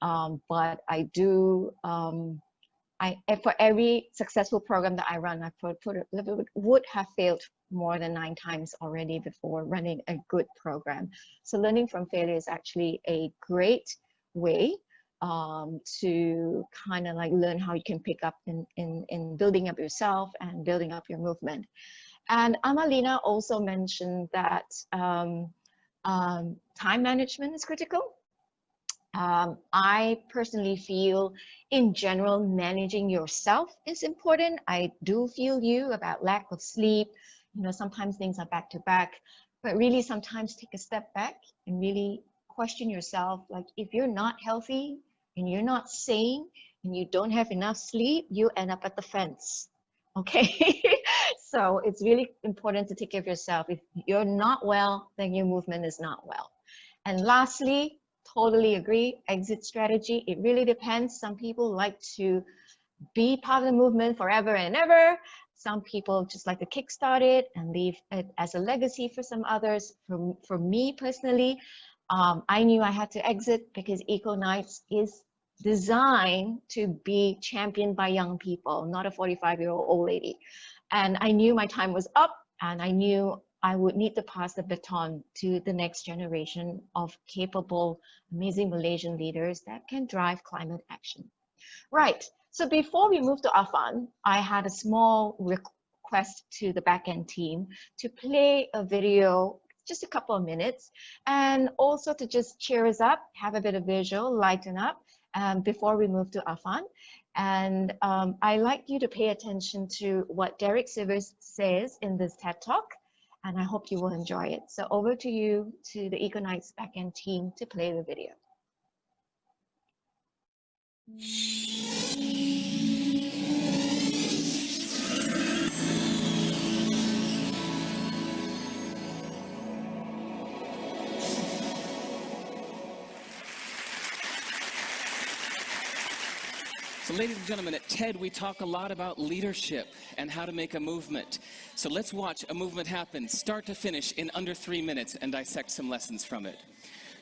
but I do. For every successful program that I run, I would have failed more than 9 times already before running a good program. So learning from failure is actually a great way to kind of like learn how you can pick up in building up yourself and building up your movement. And Amalina also mentioned that time management is critical. I personally feel in general managing yourself is important. I do feel you about lack of sleep. Sometimes things are back to back, but really sometimes take a step back and really question yourself. Like, if you're not healthy and you're not sane and you don't have enough sleep, you end up at the fence. Okay. So it's really important to take care of yourself. If you're not well, then your movement is not well. And lastly, totally agree, exit strategy. It really depends. Some people like to be part of the movement forever and ever. Some people just like to kickstart it and leave it as a legacy for some others. For me personally, I knew I had to exit because Ecoknights is designed to be championed by young people, not a 45-year-old old lady. And I knew my time was up, and I knew I would need to pass the baton to the next generation of capable, amazing Malaysian leaders that can drive climate action. Right, so before we move to Afan, I had a small request to the backend team to play a video, just a couple of minutes, and also to just cheer us up, have a bit of visual, lighten up, before we move to Afan. And I'd like you to pay attention to what Derek Sivers says in this TED Talk, and I hope you will enjoy it. So over to you, to the Ecoknights backend team, to play the video. So ladies and gentlemen, at TED we talk a lot about leadership and how to make a movement. So let's watch a movement happen, start to finish, in under 3 minutes and dissect some lessons from it.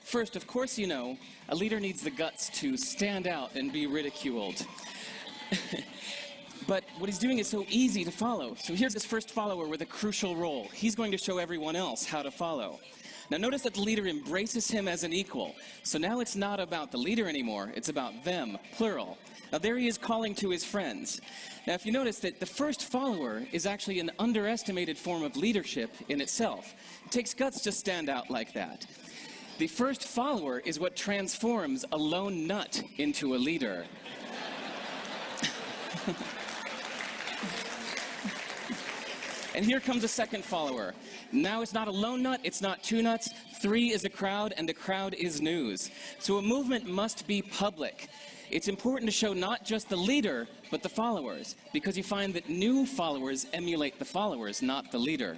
First, of course, you know, a leader needs the guts to stand out and be ridiculed. But what he's doing is so easy to follow. So here's his first follower with a crucial role. He's going to show everyone else how to follow. Now notice that the leader embraces him as an equal. So now it's not about the leader anymore, it's about them, plural. Now there he is calling to his friends. Now if you notice that the first follower is actually an underestimated form of leadership in itself. It takes guts to stand out like that. The first follower is what transforms a lone nut into a leader. And here comes a second follower. Now it's not a lone nut, it's not 2 nuts, 3 is a crowd, and the crowd is news. So a movement must be public. It's important to show not just the leader, but the followers, because you find that new followers emulate the followers, not the leader.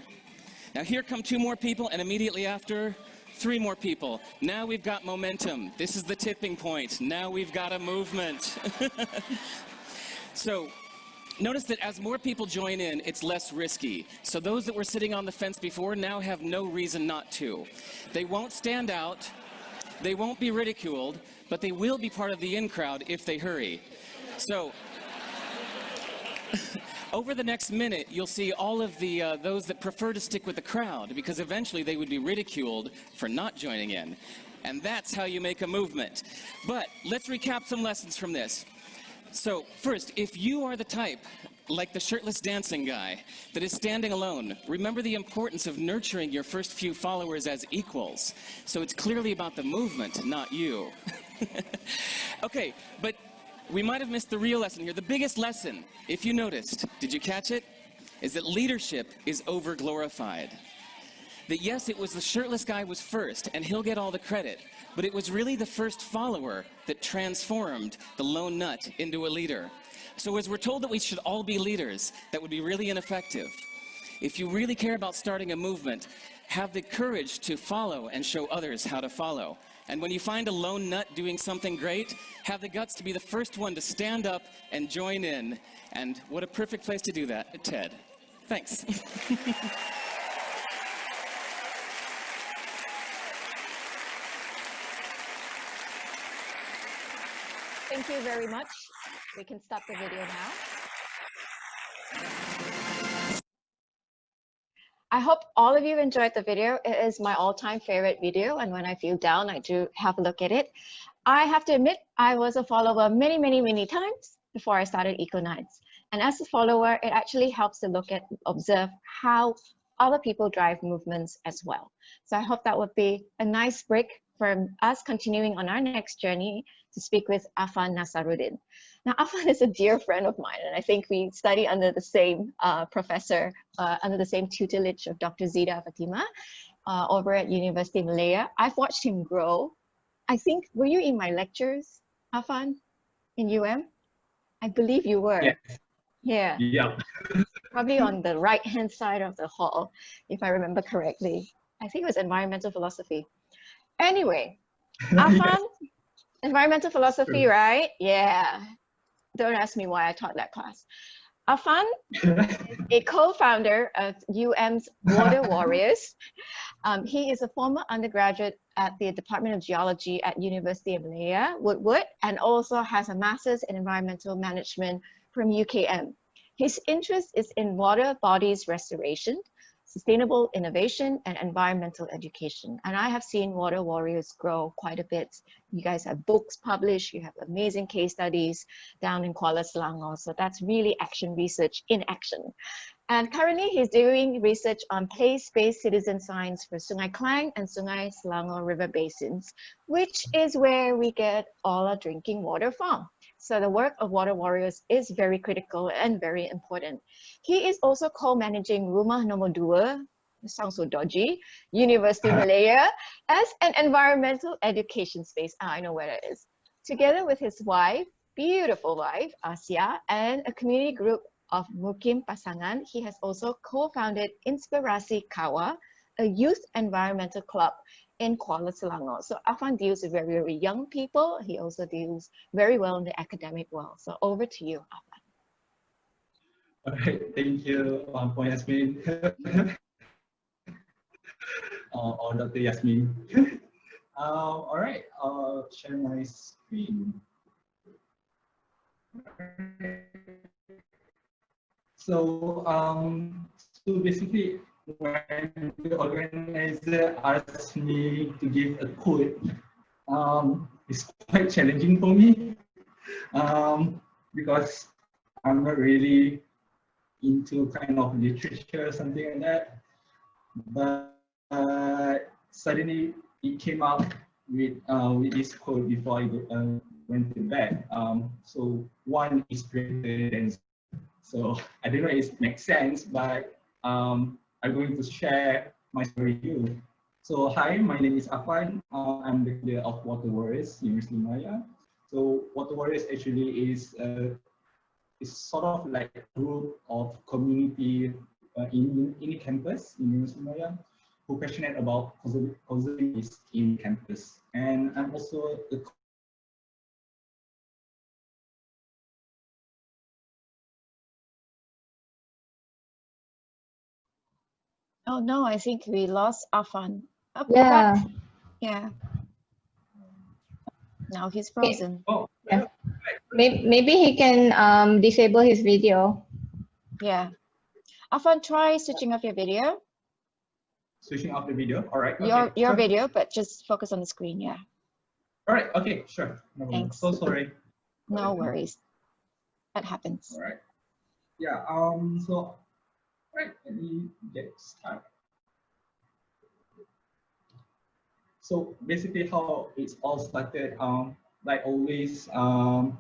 Now here come 2 more people, and immediately after, 3 more people. Now we've got momentum. This is the tipping point. Now we've got a movement. So notice that as more people join in, it's less risky. So those that were sitting on the fence before now have no reason not to. They won't stand out. They won't be ridiculed, but they will be part of the in crowd if they hurry. So over the next minute, you'll see all of the those that prefer to stick with the crowd, because eventually they would be ridiculed for not joining in. And that's how you make a movement. But let's recap some lessons from this. So first, if you are the type, like the shirtless dancing guy, that is standing alone, remember the importance of nurturing your first few followers as equals. So it's clearly about the movement, not you. Okay, but we might have missed the real lesson here. The biggest lesson, if you noticed, did you catch it? Is that leadership is over-glorified. That yes, it was the shirtless guy was first, and he'll get all the credit, but it was really the first follower that transformed the lone nut into a leader. So as we're told that we should all be leaders, that would be really ineffective. If you really care about starting a movement, have the courage to follow and show others how to follow. And when you find a lone nut doing something great, have the guts to be the first one to stand up and join in. And what a perfect place to do that, TED. Thanks. Thank you very much. We can stop the video now. I hope all of you enjoyed the video. It is my all-time favorite video, and when I feel down, I do have a look at it. I have to admit, I was a follower many times before I started Ecoknights. And as a follower, it actually helps to observe how other people drive movements as well. So I hope that would be a nice break for us continuing on our next journey to speak with Afan Nasaruddin. Now, Afan is a dear friend of mine, and I think we study under the same professor, under the same tutelage of Dr. Zida Fatima over at University of Malaya. I've watched him grow. I think, were you in my lectures, Afan, in UM? I believe you were. Yes. Yeah. Yeah. Probably on the right-hand side of the hall, if I remember correctly. I think it was environmental philosophy. Anyway, Afan, environmental philosophy, right? Yeah. Don't ask me why I taught that class. Afan is a co-founder of UM's Water Warriors. He is a former undergraduate at the Department of Geology at University of Malaya, Woodward, and also has a master's in environmental management from UKM. His interest is in water bodies restoration, sustainable innovation, and environmental education. And I have seen Water Warriors grow quite a bit. You guys have books published, you have amazing case studies down in Kuala Selangor. So that's really action research in action. And currently he's doing research on place-based citizen science for Sungai Klang and Sungai Selangor river basins, which is where we get all our drinking water from. So the work of Water Warriors is very critical and very important. He is also co-managing Rumah Nomor 2, sounds so dodgy, University Malaya, as an environmental education space. I know where that is. Together with his wife, beautiful wife, Asia, and a community group of Mukim Pasangan, he has also co-founded Inspirasi Kawa, a youth environmental club in Kuala Selangor. So Afan deals with very, very young people. He also deals very well in the academic world. So over to you, Afan. All right, thank you, for Yasmin. Or Dr. Yasmin. All right, I'll share my screen. So, so basically, when the organizer asked me to give a quote, it's quite challenging for me because I'm not really into kind of literature or something like that. But suddenly it came out with this quote before I went to bed. So one is greater than. So I don't know if it makes sense, but I'm going to share my story with you. So hi, my name is Afan. I'm the leader of Water Warriors, University of Malaya. So Water Warriors actually is sort of like a group of community in campus in University of Malaya who are passionate about conservation in campus. And I'm also a Oh no, I think we lost Afan. Oh, Yeah. Yeah. Now he's frozen. Oh, Yeah. Maybe he can disable his video. Yeah. Afan, try switching off your video. switching off the video. All right. Your Okay, sure. video, but just focus on the screen. Yeah. All right. Okay, sure. No problem. Thanks. So sorry. No worries. That happens. All right. Yeah. So, right. Let me get started. So basically, how it's all started. Like always, I'm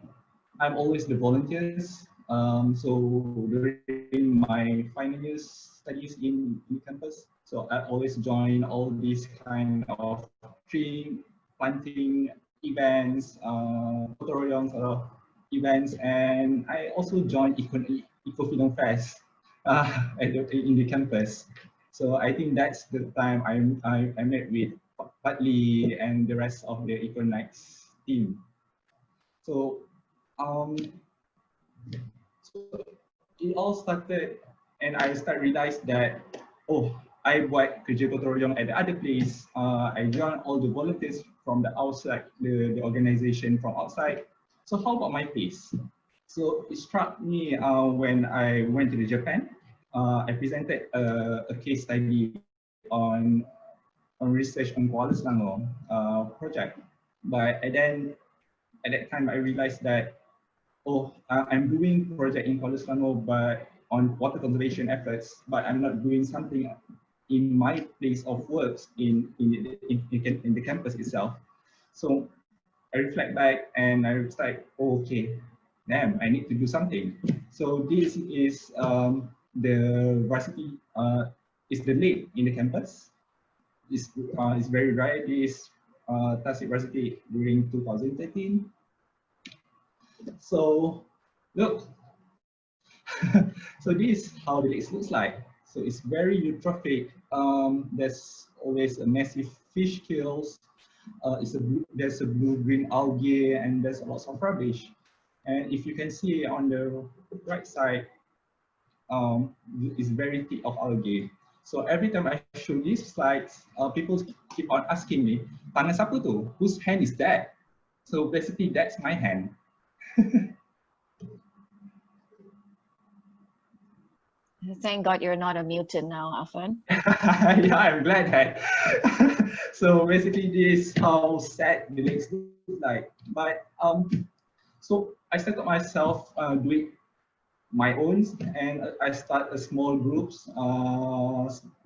always the volunteers. So during my final years studies in campus, so I always join all these kind of tree planting events, tutorials, events, and I also joined Eco Film Fest in the campus. So I think that's the time I met with Bartley and the rest of the Ecoknights team. So, so it all started, and I realized that, oh, I buat kerja gotong royong at the other place. I joined all the volunteers from the outside, the organization from outside. So how about my place? So it struck me when I went to the Japan. I presented a case study on research on Kuala Selangor project. But at that time, I realized that, oh, I'm doing project in Kuala Selangor, but on water conservation efforts, but I'm not doing something in my place of work in the campus itself. So I reflect back and I was like, oh, okay, damn, I need to do something. So this is the varsity, is the lake in the campus. It's very rare. This Tasik Varsity during 2013. So look, so this is how the lake looks like. So it's very eutrophic. There's always a massive fish kills. There's a blue-green algae, and there's lots of rubbish. And if you can see on the right side, it's very thick of algae. So every time I show these slides, people keep on asking me, "Tangan siapa tu? Whose hand is that?" So basically, that's my hand. Thank God you're not a mutant now, Afan. Yeah, I'm glad that. So basically, this is how sad the legs look like. But so I started myself doing my own, and I start a small groups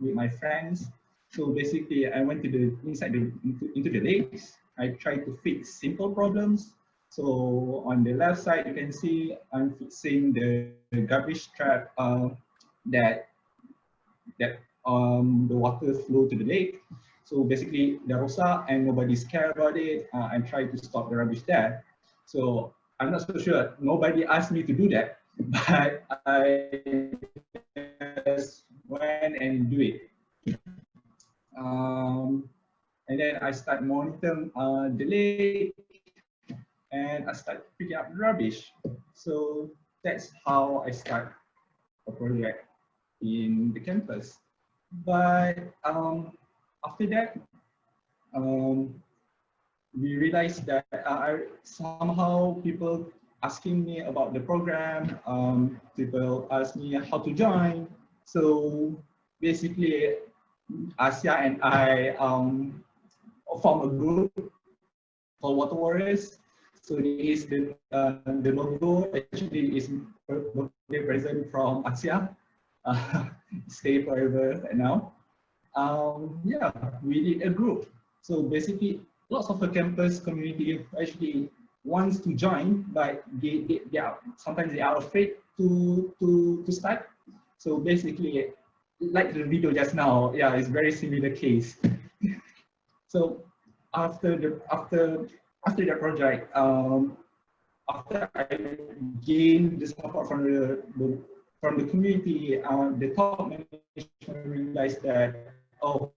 with my friends. So basically, I went to the into the lakes. I tried to fix simple problems. So on the left side, you can see I'm fixing the garbage trap that the water flow to the lake. So basically, the rosak and nobody's care about it. I'm trying to stop the rubbish there. So I'm not so sure. Nobody asked me to do that, but I just went and do it. And then I start monitoring the lake, and I start picking up rubbish. So that's how I start a project in the campus. But after that, we realized that somehow people asking me about the program, people ask me how to join. So basically, Asia and I form a group called Water Warriors. So this is the logo actually is birthday present from Asia. Stay forever now. Yeah, we did a group. So basically, lots of the campus community actually wants to join, but they are sometimes they are afraid to start. So basically, like the video just now, yeah, it's very similar case. So after the project, after I gained the support from the community, the top management realized that, oh,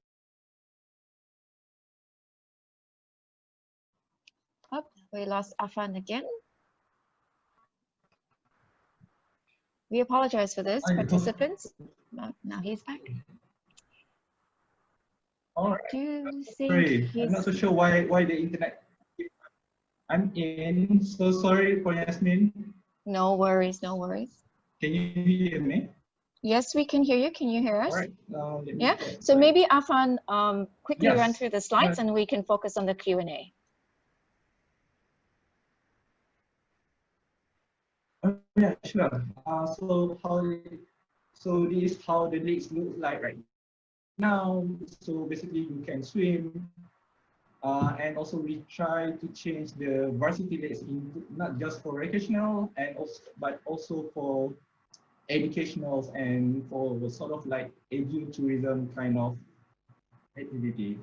We lost Afan again. We apologize for this, participants. Now he's back. all right. Do you think Sorry, I'm not so sure why the internet. I'm in. So sorry for Yasmin. No worries, no worries. Can you hear me? Yes, we can hear you. Can you hear us? All right. Let me Yeah. get So right. maybe Afan, quickly run Yes. through the slides and we can focus on the Q&A. Yeah, sure. So this is how the lakes look like right now. So basically you can swim. And also we try to change the varsity lakes into not just for recreational and also but also for educational and for sort of like edu-tourism kind of activity.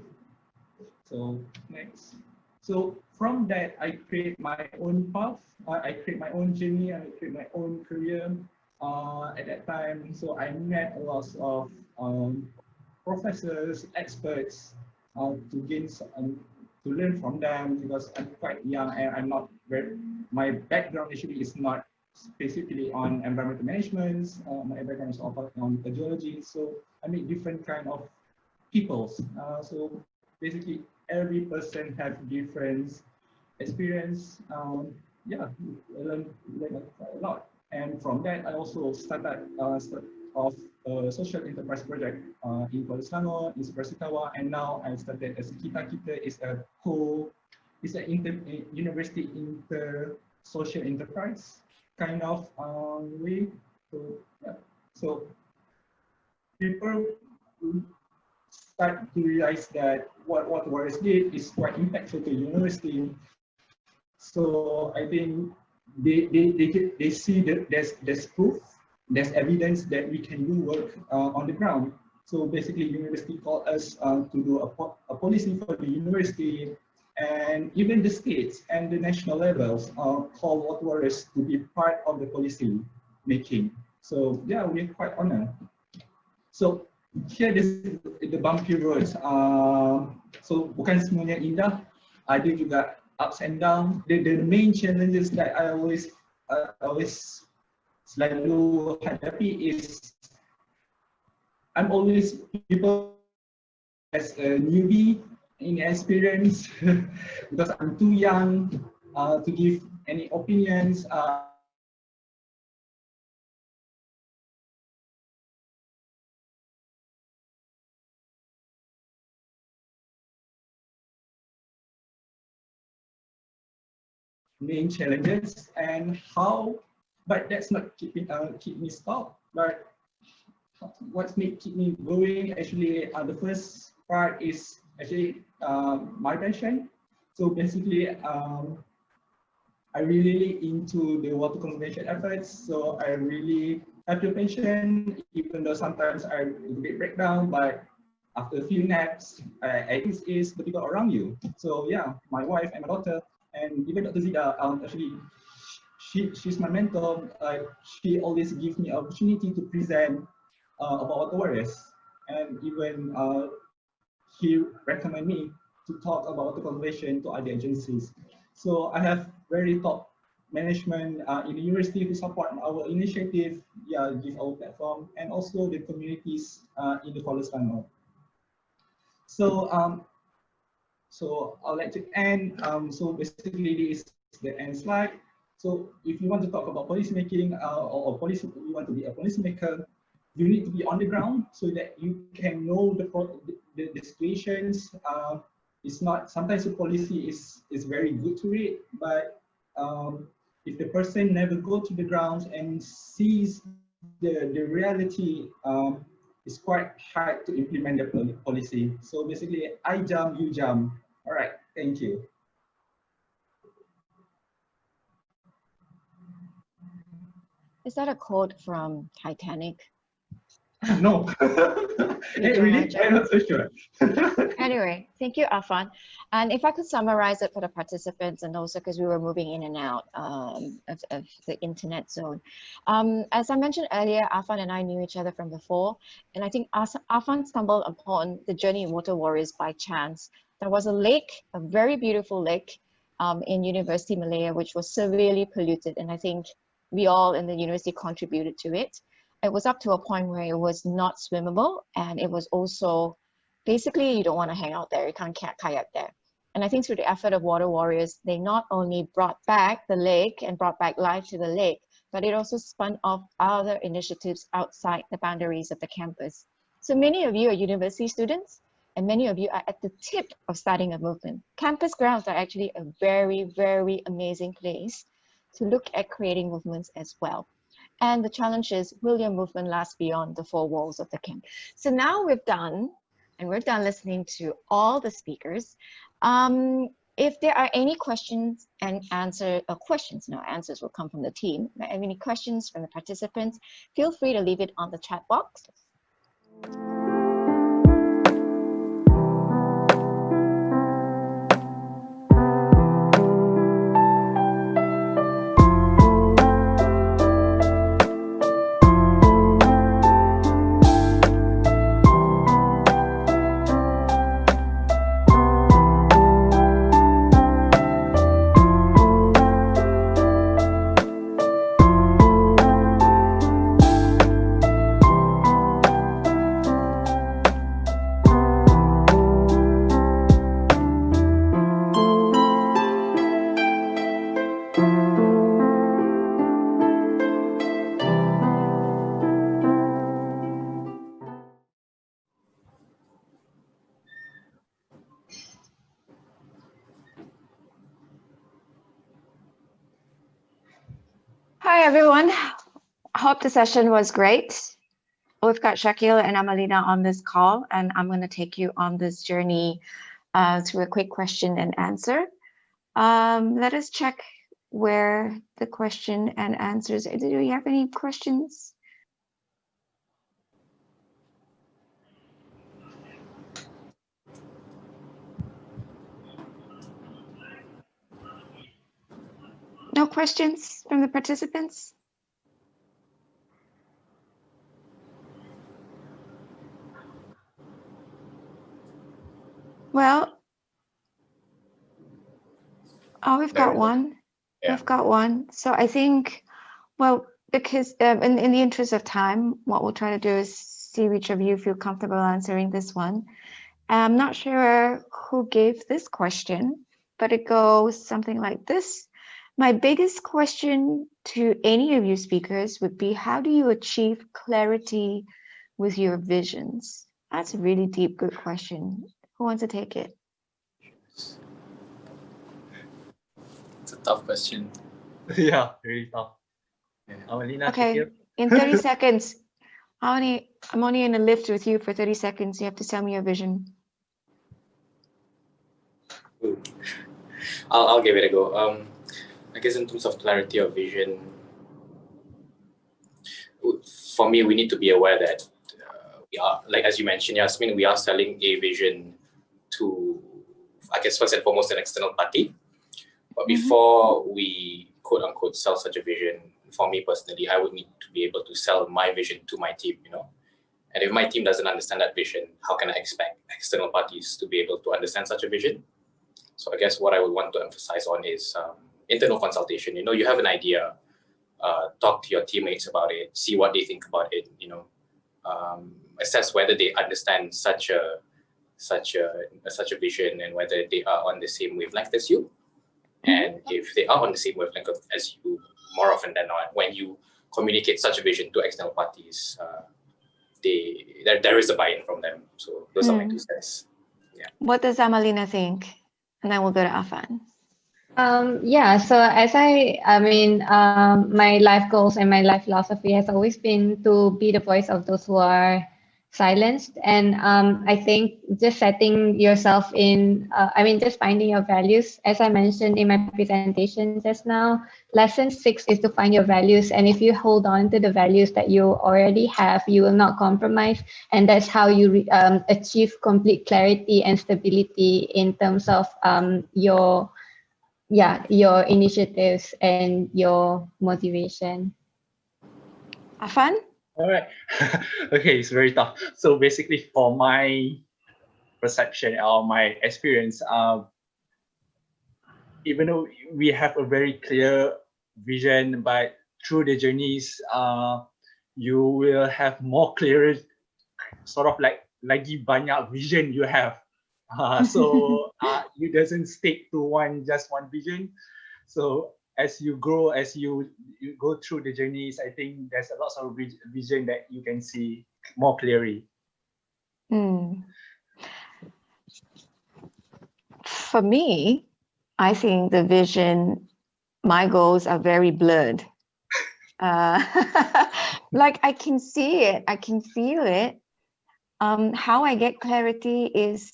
So next. So from that, I create my own path. I create my own journey. I create my own career. At that time, so I met a lot of professors, experts, to gain to learn from them because I'm quite young and I'm not very. My background actually is not specifically on environmental management. My background is on geology. So I meet different kind of peoples. So basically, every person have different experience. Yeah, learn quite a lot. And from that, I also started start off a social enterprise project in Kuala Selangor, in Sebersikawa, and now I started as Kita Kita is it's an university inter social enterprise kind of way. So yeah, so people start to realize that what Warriors did is quite impactful to university. So I think they see that there's proof, there's evidence that we can do work on the ground. So basically, university called us to do a policy for the university, and even the states and the national levels call Water Warriors to be part of the policy making. So yeah, we're quite honored. So here is the bumpy roads. So bukan semuanya indah, ada juga ups and down. The main challenges that I always selalu hadapi is I'm always people as a newbie in experience because I'm too young to give any opinions. Main challenges and how, but that's not keep me stopped. But what's keep me going actually, the first part is actually my passion. So basically, I really into the water conservation efforts. So I really have the passion, even though sometimes I a bit breakdown, but after a few naps, is the people around you. So yeah, my wife and my daughter, and even Dr. Zida, actually, she's my mentor. She always gives me opportunity to present about water warriors, and even he recommended me to talk about water conservation to other agencies. So I have very top management in the university to support our initiative, yeah, give our platform, and also the communities in the Kuala Selangor. So so I'd like to end. So basically, this is the end slide. So if you want to talk about policy making or policy, you want to be a policymaker, you need to be on the ground so that you can know the situations. It's not sometimes the policy is very good to read, but if the person never go to the ground and sees the reality, it's quite hard to implement the policy. So basically, I jump, you jump. All right, thank you. Is that a quote from Titanic? No, hey, really? I'm not so sure. Anyway, thank you, Afan. And if I could summarize it for the participants, and also because we were moving in and out of the internet zone. As I mentioned earlier, Afan and I knew each other from before, and I think Afan stumbled upon the journey in Water Warriors by chance. There was a lake, a very beautiful lake in University Malaya, which was severely polluted, and I think we all in the university contributed to it. It was up to a point where it was not swimmable, and it was also basically you don't want to hang out there, you can't kayak there. And I think through the effort of water warriors, they not only brought back the lake and brought back life to the lake, but it also spun off other initiatives outside the boundaries of the campus. So many of you are university students, and many of you are at the tip of starting a movement. Campus grounds are actually a very, very amazing place to look at creating movements as well. And the challenge is, will your movement last beyond the four walls of the campus? So now we're done listening to all the speakers. If there are any questions and answers will come from the team. If there are any questions from the participants, feel free to leave it on the chat box. Hi, everyone. I hope the session was great. We've got Shakil and Amalina on this call, and I'm going to take you on this journey through a quick question and answer. Let us check where the question and answers. Do you have any questions? No questions from the participants? Well, we've got one. Yeah. We've got one. So I think, well, because in the interest of time, what we'll try to do is see which of you feel comfortable answering this one. I'm not sure who gave this question, but it goes something like this. My biggest question to any of you speakers would be, how do you achieve clarity with your visions? That's a really deep, good question. Who wants to take it? It's a tough question. Yeah, really tough. Yeah. Amalina, Okay, Shakil? in 30 seconds. I'm only in a lift with you for 30 seconds. You have to tell me your vision. Ooh. I'll give it a go. I guess in terms of clarity of vision, for me, we need to be aware that we are, like as you mentioned, Yasmin, we are selling a vision to, I guess first and foremost, an external party. But before we quote unquote sell such a vision, for me personally, I would need to be able to sell my vision to my team, And if my team doesn't understand that vision, how can I expect external parties to be able to understand such a vision? So I guess what I would want to emphasize on is internal consultation. You have an idea, talk to your teammates about it, see what they think about it, assess whether they understand such a vision and whether they are on the same wavelength as you. And if they are on the same wavelength as you, more often than not, when you communicate such a vision to external parties, there is a buy-in from them. So those are my 2 cents. Yeah. What does Amalina think? And then we'll go to Afan. Yeah, so my life goals and my life philosophy has always been to be the voice of those who are silenced. And I think just setting yourself just finding your values, as I mentioned in my presentation just now, lesson 6 is to find your values. And if you hold on to the values that you already have, you will not compromise. And that's how you achieve complete clarity and stability in terms of your initiatives and your motivation. Afan? All right. Okay, it's very tough. So basically, for my perception or my experience, even though we have a very clear vision, but through the journeys, you will have more clearer, sort of like lagi banyak vision you have. You doesn't stick to just one vision. So as you grow, as you go through the journeys, I think there's a lot of vision that you can see more clearly. For me, I think the vision, my goals are very blurred. Like I can see it, I can feel it. How I get clarity is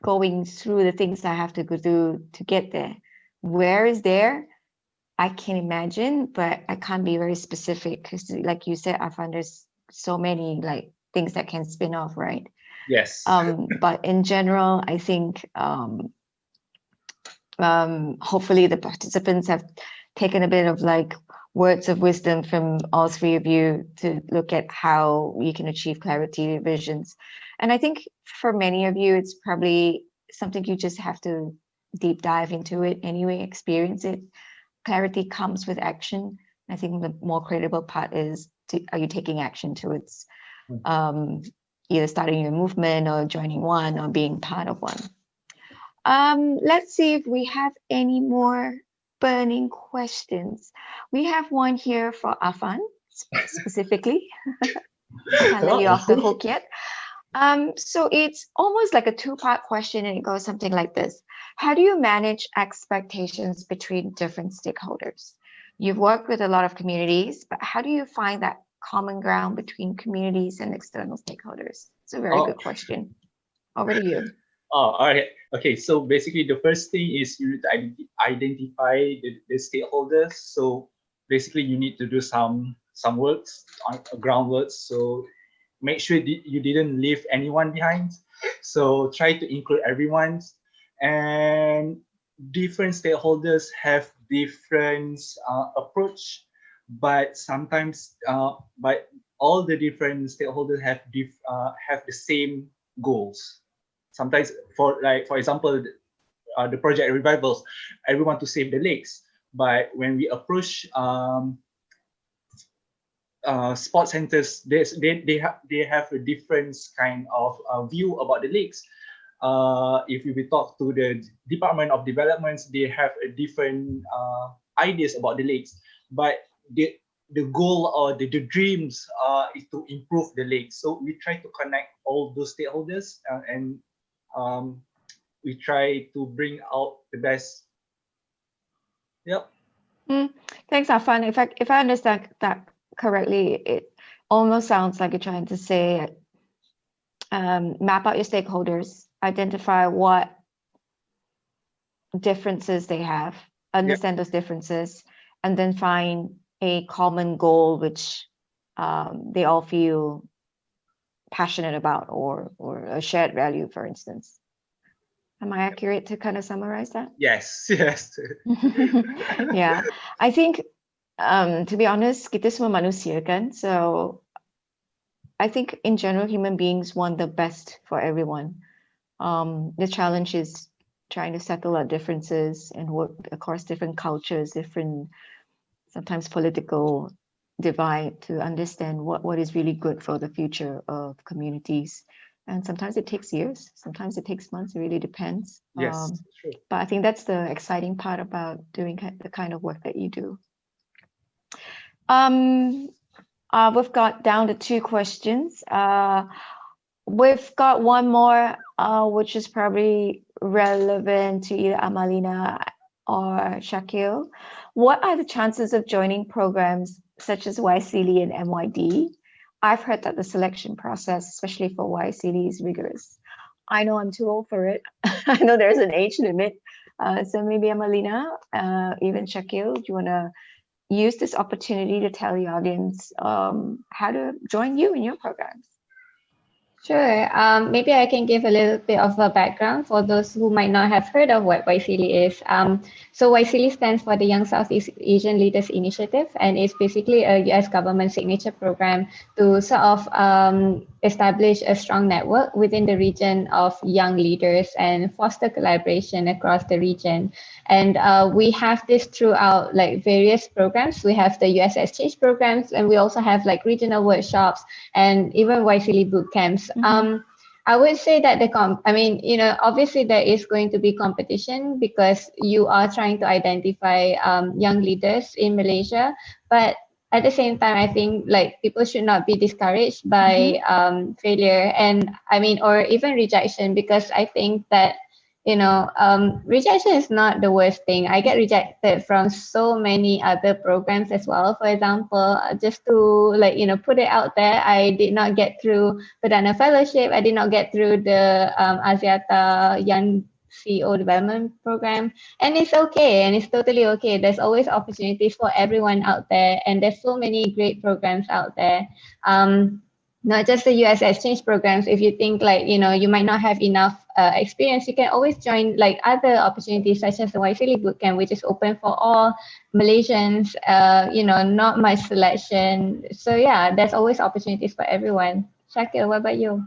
going through the things I have to go through to get there. Where is there? I can imagine, but I can't be very specific because, like you said, I find there's so many like things that can spin off, right? Yes. But in general, I think hopefully the participants have taken a bit of like words of wisdom from all three of you to look at how you can achieve clarity visions. And I think for many of you, it's probably something you just have to deep dive into it anyway, experience it. Clarity comes with action. I think the more credible part is, are you taking action towards either starting your movement or joining one or being part of one? Let's see if we have any more burning questions. We have one here for Afan specifically. Can't let you off the hook yet. So it's almost like a two-part question, and it goes something like this. How do you manage expectations between different stakeholders? You've worked with a lot of communities, but how do you find that common ground between communities and external stakeholders? It's a very good question. Over to you. Oh, all right. Okay, so basically the first thing is you need to identify the stakeholders. So basically you need to do some works, groundwork. So make sure you didn't leave anyone behind. So try to include everyone. And different stakeholders have different approach, but sometimes, but all the different stakeholders have the same goals. Sometimes, for example, the project revivals, everyone to save the lakes. But when we approach sports centers, they have a different kind of view about the lakes. If we talk to the Department of Developments, they have a different ideas about the lakes. But the goal or the dreams is to improve the lakes. So we try to connect all those stakeholders and we try to bring out the best. Yep. Thanks, Afan. If I understand that correctly, it almost sounds like you're trying to say, map out your stakeholders, identify what differences they have, understand those differences, and then find a common goal which they all feel passionate about, or a shared value, for instance. Am I accurate to kind of summarize that? Yes, yes. Yeah, I think to be honest, kita semua manusia kan, so I think in general human beings want the best for everyone. The challenge is trying to settle our differences and work across different cultures, different sometimes political divide, to understand what is really good for the future of communities. And sometimes it takes years, sometimes it takes months, it really depends. Yes, true. But I think that's the exciting part about doing the kind of work that you do. We've got down to 2 questions. We've got one more, which is probably relevant to either Amalina or Shakil. What are the chances of joining programs such as YSEALI and MYD? I've heard that the selection process, especially for YSEALI, is rigorous. I know I'm too old for it. I know there's an age limit. So maybe Amalina, even Shakil, do you want to use this opportunity to tell the audience how to join you in your programs? Sure. Maybe I can give a little bit of a background for those who might not have heard of what YSEALI is. So YSEALI stands for the Young Southeast Asian Leaders Initiative, and it's basically a US government signature program to sort of establish a strong network within the region of young leaders and foster collaboration across the region. And we have this throughout like various programs. We have the US exchange programs, and we also have like regional workshops and even YSEALI boot camps. I would say that I mean, obviously there is going to be competition because you are trying to identify young leaders in Malaysia. But at the same time, I think like people should not be discouraged by failure and I mean, or even rejection, because I think that rejection is not the worst thing. I get rejected from so many other programs as well. For example, just to put it out there, I did not get through Perdana Fellowship. I did not get through the Axiata Young CEO Development Program, and it's okay, and it's totally okay. There's always opportunities for everyone out there, and there's so many great programs out there. Not just the US exchange programs. If you think you might not have enough experience, you can always join like other opportunities such as the Waisili Bootcamp, which is open for all Malaysians. Not much selection. So yeah, there's always opportunities for everyone. Shakil, what about you?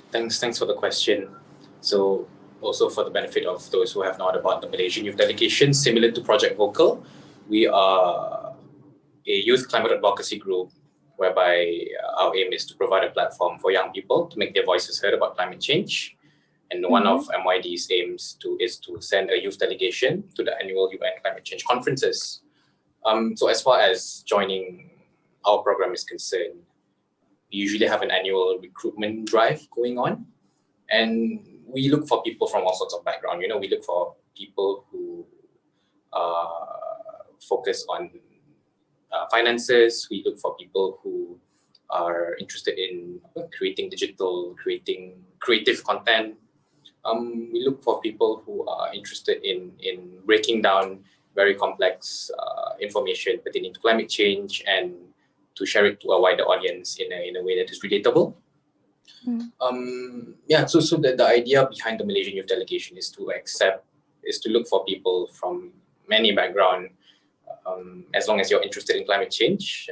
Thanks for the question. So also for the benefit of those who have not about the Malaysian Youth Delegation, similar to Project Vocal, we are a youth climate advocacy group whereby our aim is to provide a platform for young people to make their voices heard about climate change. And one of MYD's aims is to send a youth delegation to the annual UN climate change conferences. So as far as joining our program is concerned, we usually have an annual recruitment drive going on. And we look for people from all sorts of background. We look for people who focus on finances. We look for people who are interested in creating creative content. We look for people who are interested in breaking down very complex information pertaining to climate change and to share it to a wider audience in a way that is relatable. So the idea behind the Malaysian Youth Delegation is to look for people from many backgrounds, as long as you're interested in climate change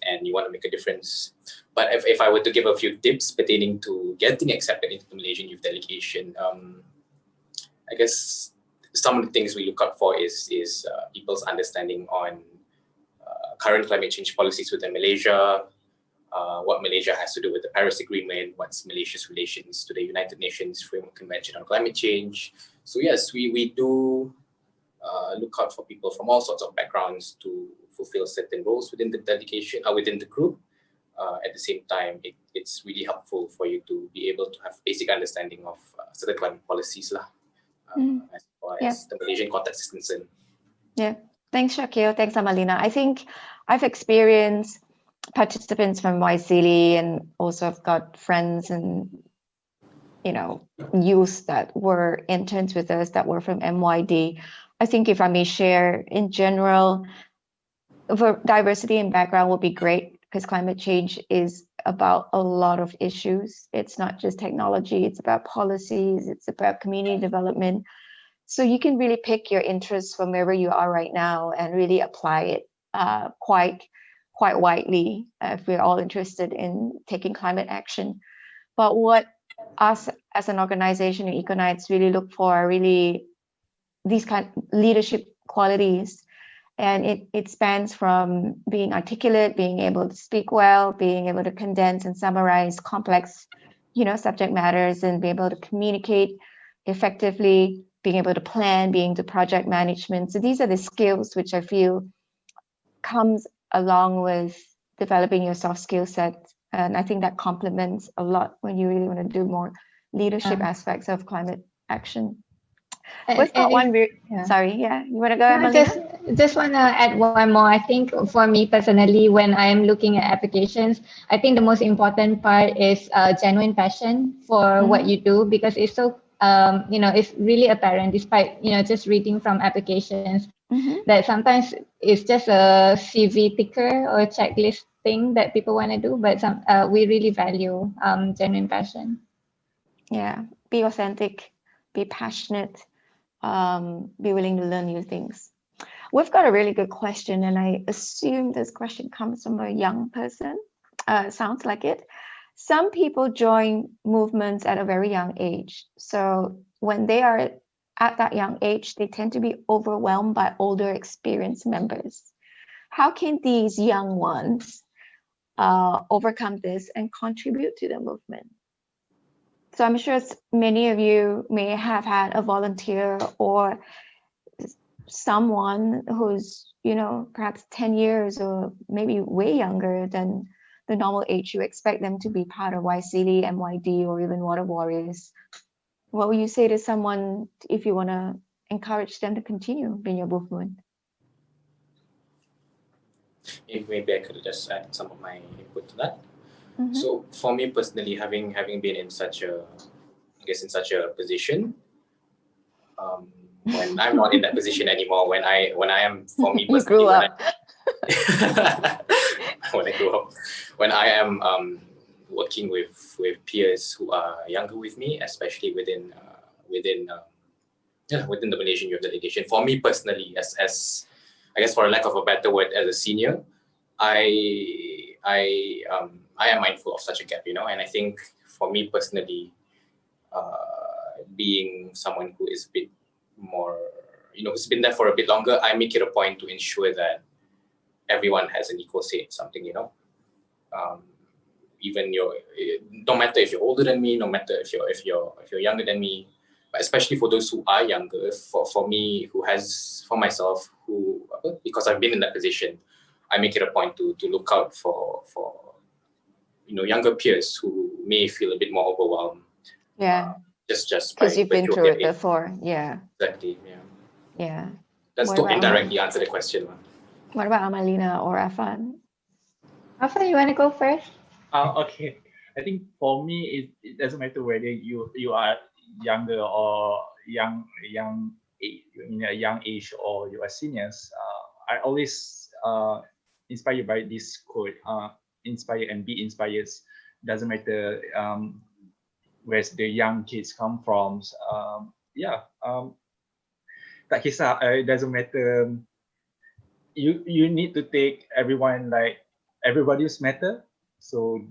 and you want to make a difference. But if I were to give a few tips pertaining to getting accepted into the Malaysian Youth Delegation, I guess some of the things we look out for is people's understanding on current climate change policies within Malaysia, what Malaysia has to do with the Paris Agreement, what's Malaysia's relations to the United Nations Framework Convention on Climate Change. So yes, we do look out for people from all sorts of backgrounds to fulfill certain roles within the delegation, within the group. At the same time, it's really helpful for you to be able to have basic understanding of certain climate policies as far as the Malaysian context is concerned. Yeah, thanks Shakil, thanks Amalina. I think I've experienced participants from Waisili, and also I've got friends and youth that were interns with us that were from MYD. I think if I may share in general, diversity in background would be great because climate change is about a lot of issues. It's not just technology, it's about policies, it's about community development. So you can really pick your interests from wherever you are right now and really apply it quite widely if we're all interested in taking climate action. But what us as an organization in Ecoknights really look for are really these kind of leadership qualities. And it spans from being articulate, being able to speak well, being able to condense and summarize complex, subject matters, and be able to communicate effectively, being able to plan, being to project management. So these are the skills which I feel comes along with developing your soft skill set. And I think that complements a lot when you really want to do more leadership aspects of climate action. We've got one. Sorry, you want to go, Amalina? Just want to add one more. I think for me personally, when I'm looking at applications, I think the most important part is genuine passion for what you do, because it's so it's really apparent despite just reading from applications that sometimes it's just a CV ticker or a checklist thing that people want to do, but we really value genuine passion. Yeah, be authentic, be passionate. Be willing to learn new things. We've got a really good question, and I assume this question comes from a young person. Sounds like it. Some people join movements at a very young age. So when they are at that young age, they tend to be overwhelmed by older, experienced members. How can these young ones overcome this and contribute to the movement? So I'm sure many of you may have had a volunteer or someone who's, perhaps 10 years or maybe way younger than the normal age you expect them to be part of YCD, MYD, or even Water Warriors. What will you say to someone if you want to encourage them to continue in your movement? If maybe I could just add some of my input to that. Mhm. So for me personally, having been in such a, I guess in such a position, when I'm not in that position anymore, when I am, for me You personally, grew up. when I grow up, when I am working with peers who are younger with me, especially within the Malaysian Youth Delegation. For me personally, as I guess for lack of a better word, as a senior, I am mindful of such a gap, and I think for me personally, being someone who is a bit more, who's been there for a bit longer, I make it a point to ensure that everyone has an equal say in something, even no matter if you're older than me, no matter if you're younger than me, but especially for those who are younger, for me, for myself, because I've been in that position, I make it a point to look out for younger peers who may feel a bit more overwhelmed. Yeah. Just Because by you've been virtue of through their it age. before. Yeah. Exactly. Yeah. Yeah. That's What to about indirectly answer the question. What about Amalina or Afan? Afan, you want to go first? Okay. I think for me, it doesn't matter whether you are younger or young in a young age, or you are seniors. I always inspired by this quote: "Inspire and be inspired." Doesn't matter where the young kids come from. Tak kisah. It doesn't matter. You need to take everyone, like everybody's matter. So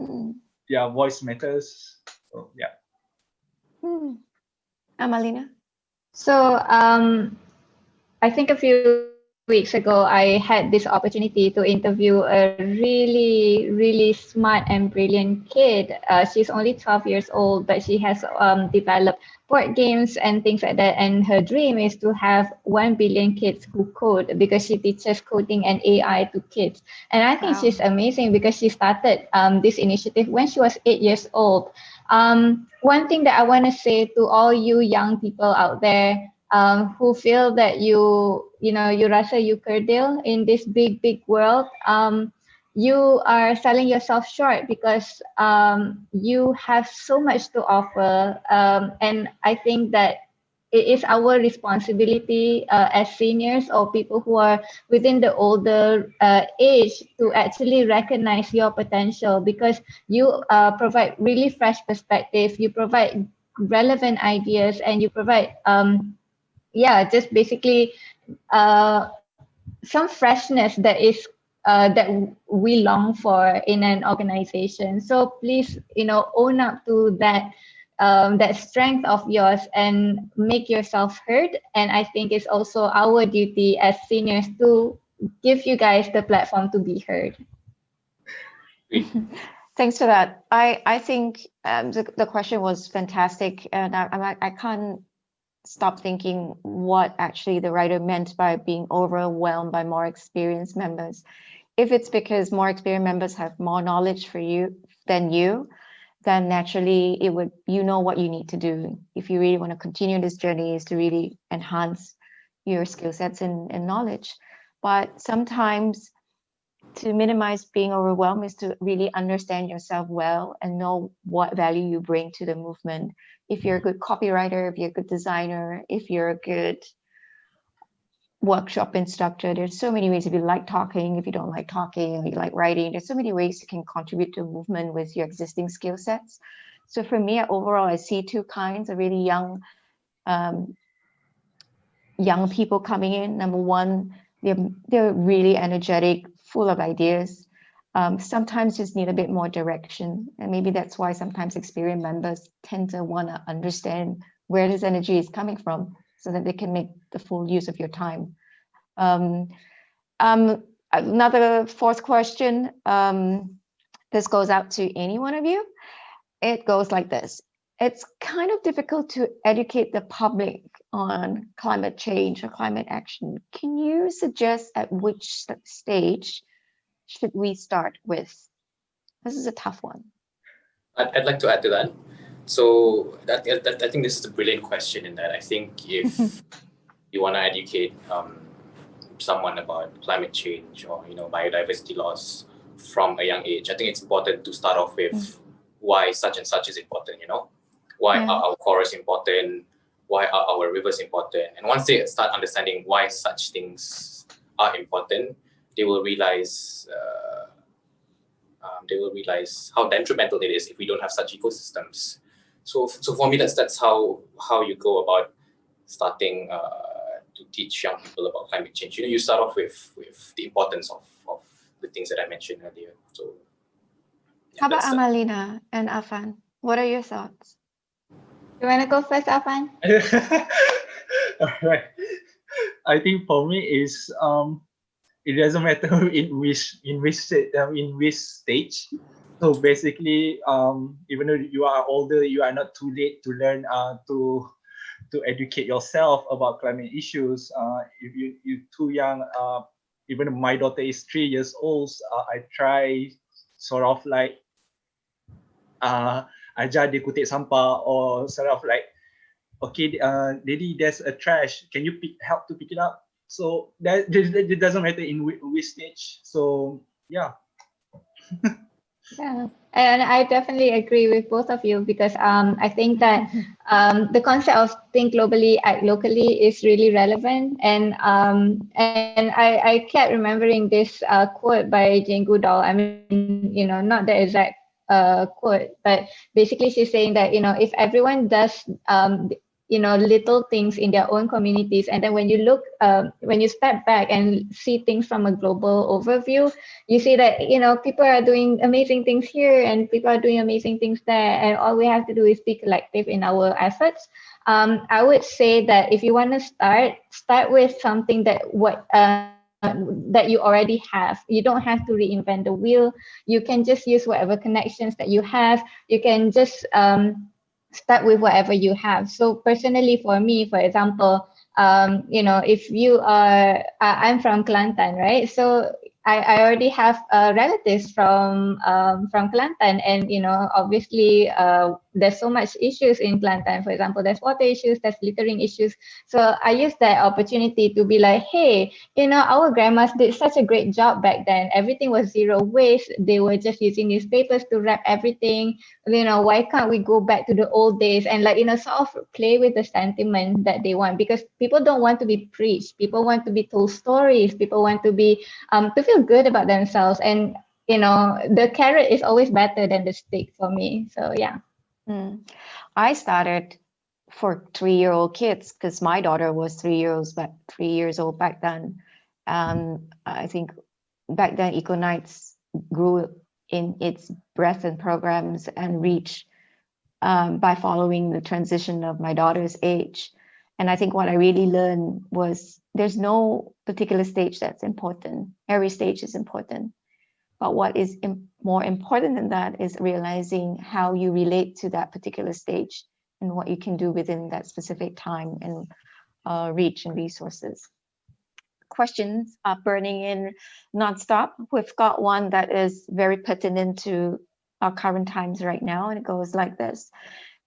yeah, voice matters. So yeah. Amalina? So I think a few weeks ago, I had this opportunity to interview a really, really smart and brilliant kid. She's only 12 years old, but she has developed board games and things like that. And her dream is to have 1 billion kids who code, because she teaches coding and AI to kids. And I think Wow. she's amazing because she started this initiative when she was 8 years old. One thing that I want to say to all you young people out there, who feel that you rasa you kerdil in this big world, you are selling yourself short, because you have so much to offer, and I think that it is our responsibility as seniors or people who are within the older age to actually recognize your potential, because you provide really fresh perspective, you provide relevant ideas, and you provide just basically some freshness that we long for in an organization. So please, own up to that strength of yours and make yourself heard. And I think it's also our duty as seniors to give you guys the platform to be heard. Thanks for that. I think the question was fantastic, and I can't stop thinking what actually the writer meant by being overwhelmed by more experienced members. If it's because more experienced members have more knowledge than you, then naturally you know what you need to do if you really want to continue this journey, is to really enhance your skill sets and knowledge. But sometimes to minimize being overwhelmed is to really understand yourself well and know what value you bring to the movement. If you're a good copywriter, if you're a good designer, if you're a good workshop instructor, there's so many ways. If you like talking, if you don't like talking, if you like writing, there's so many ways you can contribute to a movement with your existing skill sets. So for me, overall, I see two kinds of really young people coming in. Number one, they're really energetic, full of ideas. Sometimes just need a bit more direction. And maybe that's why sometimes experienced members tend to want to understand where this energy is coming from so that they can make the full use of your time. Another fourth question, this goes out to any one of you. It goes like this. it's kind of difficult to educate the public on climate change or climate action. Can you suggest at which stage should we start with? This is a tough one. I'd like to add to that. So I think this is a brilliant question in that I think if you want to educate someone about climate change or biodiversity loss from a young age, I think it's important to start off with why such and such is important. Why are our forests important? Why are our rivers important? And once they start understanding why such things are important, they will realize how detrimental it is if we don't have such ecosystems. So for me, that's how you go about starting to teach young people about climate change. You start off with the importance of the things that I mentioned earlier. So how about Amalina and Afan? What are your thoughts? You want to go first, Afan? All right. I think for me is it doesn't matter in which stage. So basically, even though you are older, you are not too late to learn to educate yourself about climate issues. If you're too young, even my daughter is 3 years old. I try sort of like ajar dia kutip sampah, or sort of like, okay, Daddy, there's a trash. Can you help to pick it up? So that it doesn't matter in which stage. So yeah. Yeah, and I definitely agree with both of you, because I think that the concept of think globally, act locally is really relevant. And I kept remembering this quote by Jane Goodall. I mean, not the exact quote, but basically she's saying that, if everyone does little things in their own communities, and then when you step back and see things from a global overview, you see that people are doing amazing things here and people are doing amazing things there, and all we have to do is be collective in our efforts. I would say that if you want to start with something that you already have. You don't have to reinvent the wheel. You can just use whatever connections that you have. You can just start with whatever you have. So personally, for me, for example, if you are, I'm from Kelantan, right? So I already have relatives from Kelantan, and obviously there's so much issues in Kelantan. For example, there's water issues, there's littering issues. So I used that opportunity to be like, hey, our grandmas did such a great job back then. Everything was zero waste. They were just using newspapers to wrap everything. Why can't we go back to the old days and sort of play with the sentiment that they want? Because people don't want to be preached. People want to be told stories. People want to be to feel good about themselves. And the carrot is always better than the stick for me. So yeah. I started for 3-year-old kids because my daughter was 3 years old back then. I think back then Ecoknights grew in its breadth and programs and reach by following the transition of my daughter's age. And I think what I really learned was there's no particular stage that's important. Every stage is important. But what is more important than that is realizing how you relate to that particular stage and what you can do within that specific time and reach and resources. Questions are burning in nonstop. We've got one that is very pertinent to our current times right now, and it goes like this.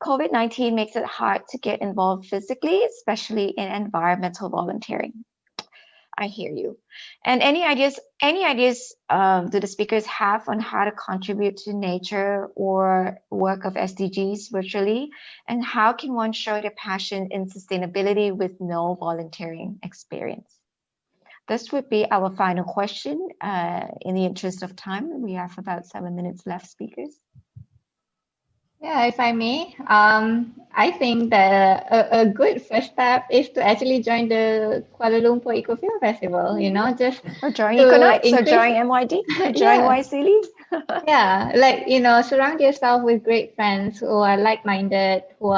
COVID-19 makes it hard to get involved physically, especially in environmental volunteering. I hear you. And any ideas do the speakers have on how to contribute to nature or work of SDGs virtually? And how can one show their passion in sustainability with no volunteering experience? This would be our final question. In the interest of time, we have about 7 minutes left, speakers. Yeah, if I may, I think that a good first step is to actually join the Kuala Lumpur Eco Film Festival, just or join Ecoknights, or join MYD, or join YCLE. Yeah, surround yourself with great friends who are like-minded, who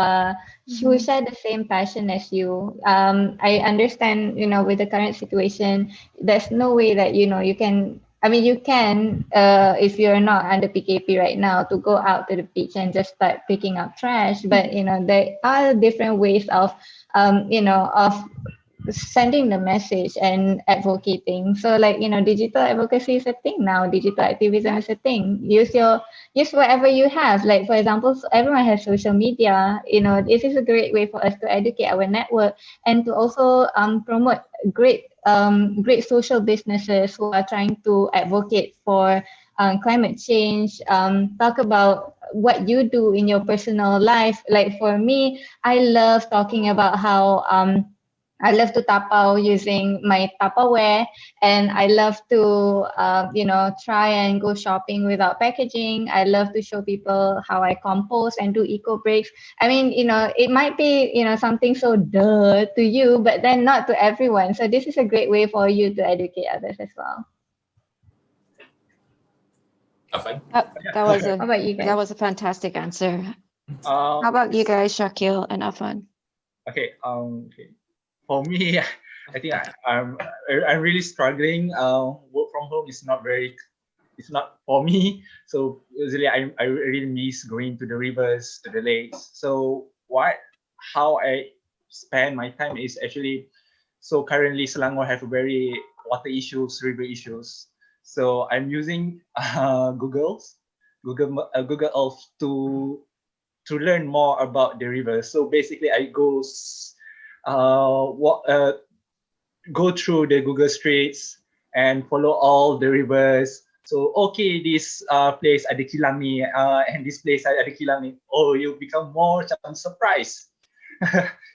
share the same passion as you. I understand, with the current situation, there's no way that, you can I mean, you can, if you're not under PKP right now, to go out to the beach and just start picking up trash. But, there are different ways of, of sending the message and advocating. So like, digital advocacy is a thing now. Digital activism is a thing. Use whatever you have. Like, for example, everyone has social media. This is a great way for us to educate our network and to also promote great social businesses who are trying to advocate for climate change. Talk about what you do in your personal life. Like for me, I love talking about how I love to tapao using my Tupperware, and I love to, try and go shopping without packaging. I love to show people how I compost and do eco breaks. I mean, it might be, something so duh to you, but then not to everyone. So this is a great way for you to educate others as well. Afan? How about you guys? That was a fantastic answer. Uh, How about you guys, Shakil and Afan? okay. Okay. For me, I think I'm really struggling. Work from home is it's not for me. So usually I really miss going to the rivers, to the lakes. So how I spend my time is actually, so currently Selangor have very water issues, river issues. So I'm using Google Earth to learn more about the river. So basically, I go through the Google Streets and follow all the rivers. So okay, this place ada kilang ni, and this place ada kilang ni. Oh, you become more surprised.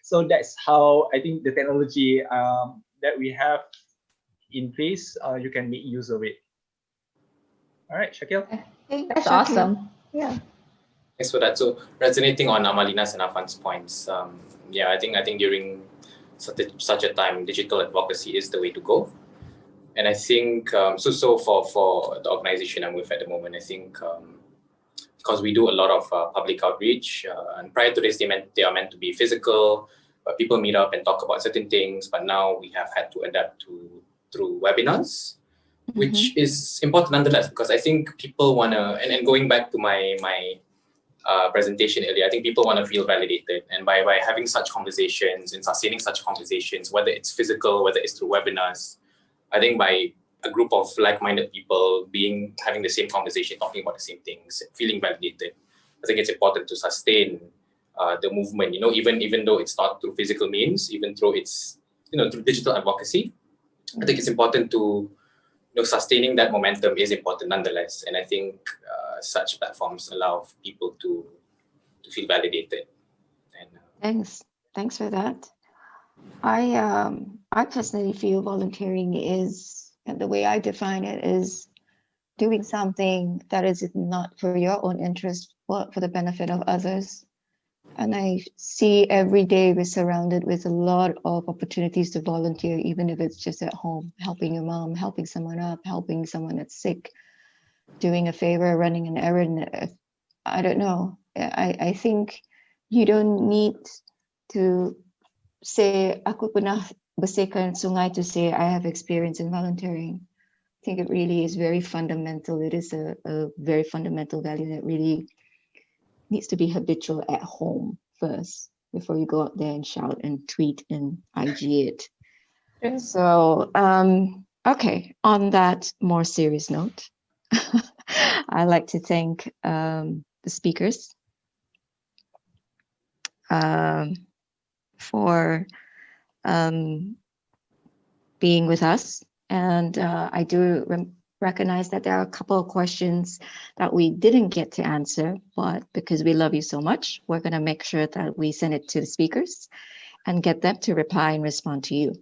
So that's how I think the technology that we have in place, you can make use of it. All right, Shakil. That's awesome. Yeah. Thanks for that. So resonating on Amalina's and Afan's points, yeah, I think during such a time, digital advocacy is the way to go. And I think so for the organization I'm with at the moment, I think because we do a lot of public outreach, and prior to this they are meant to be physical, but people meet up and talk about certain things. But now we have had to adapt through webinars, which is important nonetheless, because I think people wanna, and going back to my presentation earlier, I think people want to feel validated, and by having such conversations and sustaining such conversations, whether it's physical, whether it's through webinars, I think by a group of like-minded people having the same conversation, talking about the same things, feeling validated, I think it's important to sustain the movement. Even though it's not through physical means, even though it's through digital advocacy, I think it's important to sustaining that momentum is important nonetheless. And I think such platforms allow people to feel validated. And, Thanks for that. I personally feel volunteering is, and the way I define it, is doing something that is not for your own interest, but for the benefit of others. And I see every day we're surrounded with a lot of opportunities to volunteer, even if it's just at home, helping your mom, helping someone up, helping someone that's sick, doing a favor, running an errand. I don't know. I think you don't need to say, aku pernah bersihkan sungai to say I have experience in volunteering. I think it really is very fundamental. It is a very fundamental value that really needs to be habitual at home first before you go out there and shout and tweet and IG it. So, okay, on that more serious note, I'd like to thank the speakers for being with us. And I do recognize that there are a couple of questions that we didn't get to answer, but because we love you so much, we're going to make sure that we send it to the speakers and get them to reply and respond to you.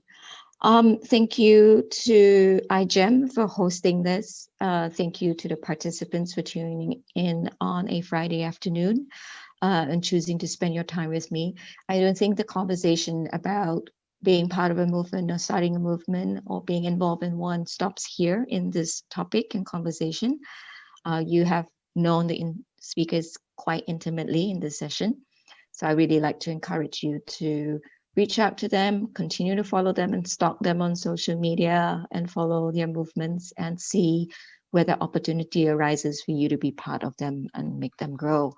Thank you to iGEM for hosting this. Thank you to the participants for tuning in on a Friday afternoon and choosing to spend your time with me. I don't think the conversation about being part of a movement or starting a movement or being involved in one stops here in this topic and conversation. You have known the speakers quite intimately in this session. So I really like to encourage you to reach out to them, continue to follow them and stalk them on social media and follow their movements and see whether opportunity arises for you to be part of them and make them grow.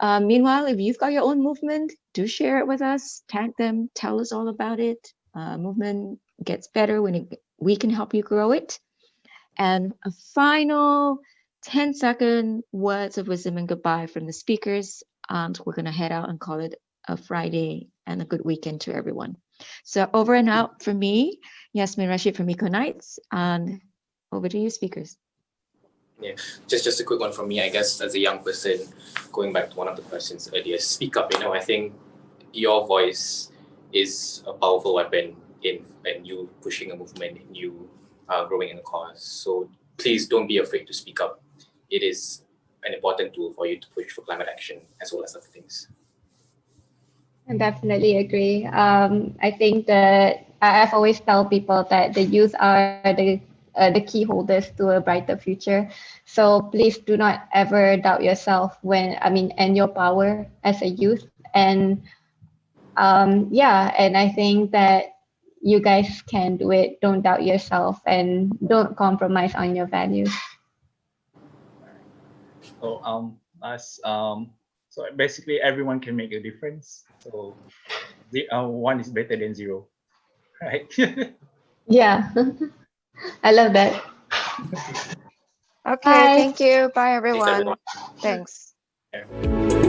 Meanwhile, if you've got your own movement, do share it with us, tag them, tell us all about it. Movement gets better when we can help you grow it. And a final 10-second words of wisdom and goodbye from the speakers. And we're going to head out and call it a Friday and a good weekend to everyone. So over and out from me, Yasmin Rashid from Ecoknights, and over to you, speakers. Yeah, just a quick one from me, I guess, as a young person, going back to one of the questions earlier, speak up. I think your voice is a powerful weapon in you pushing a movement, in you growing in a cause. So please don't be afraid to speak up. It is an important tool for you to push for climate action as well as other things. I definitely agree. I think that I've always tell people that the youth are the key holders to a brighter future. So please do not ever doubt yourself and your power as a youth. And and I think that you guys can do it. Don't doubt yourself and don't compromise on your values. So so basically everyone can make a difference. So one is better than zero, right? Yeah, I love that. Okay, Bye. thank you. Bye, Thanks, everyone. everyone. Thanks. Yeah.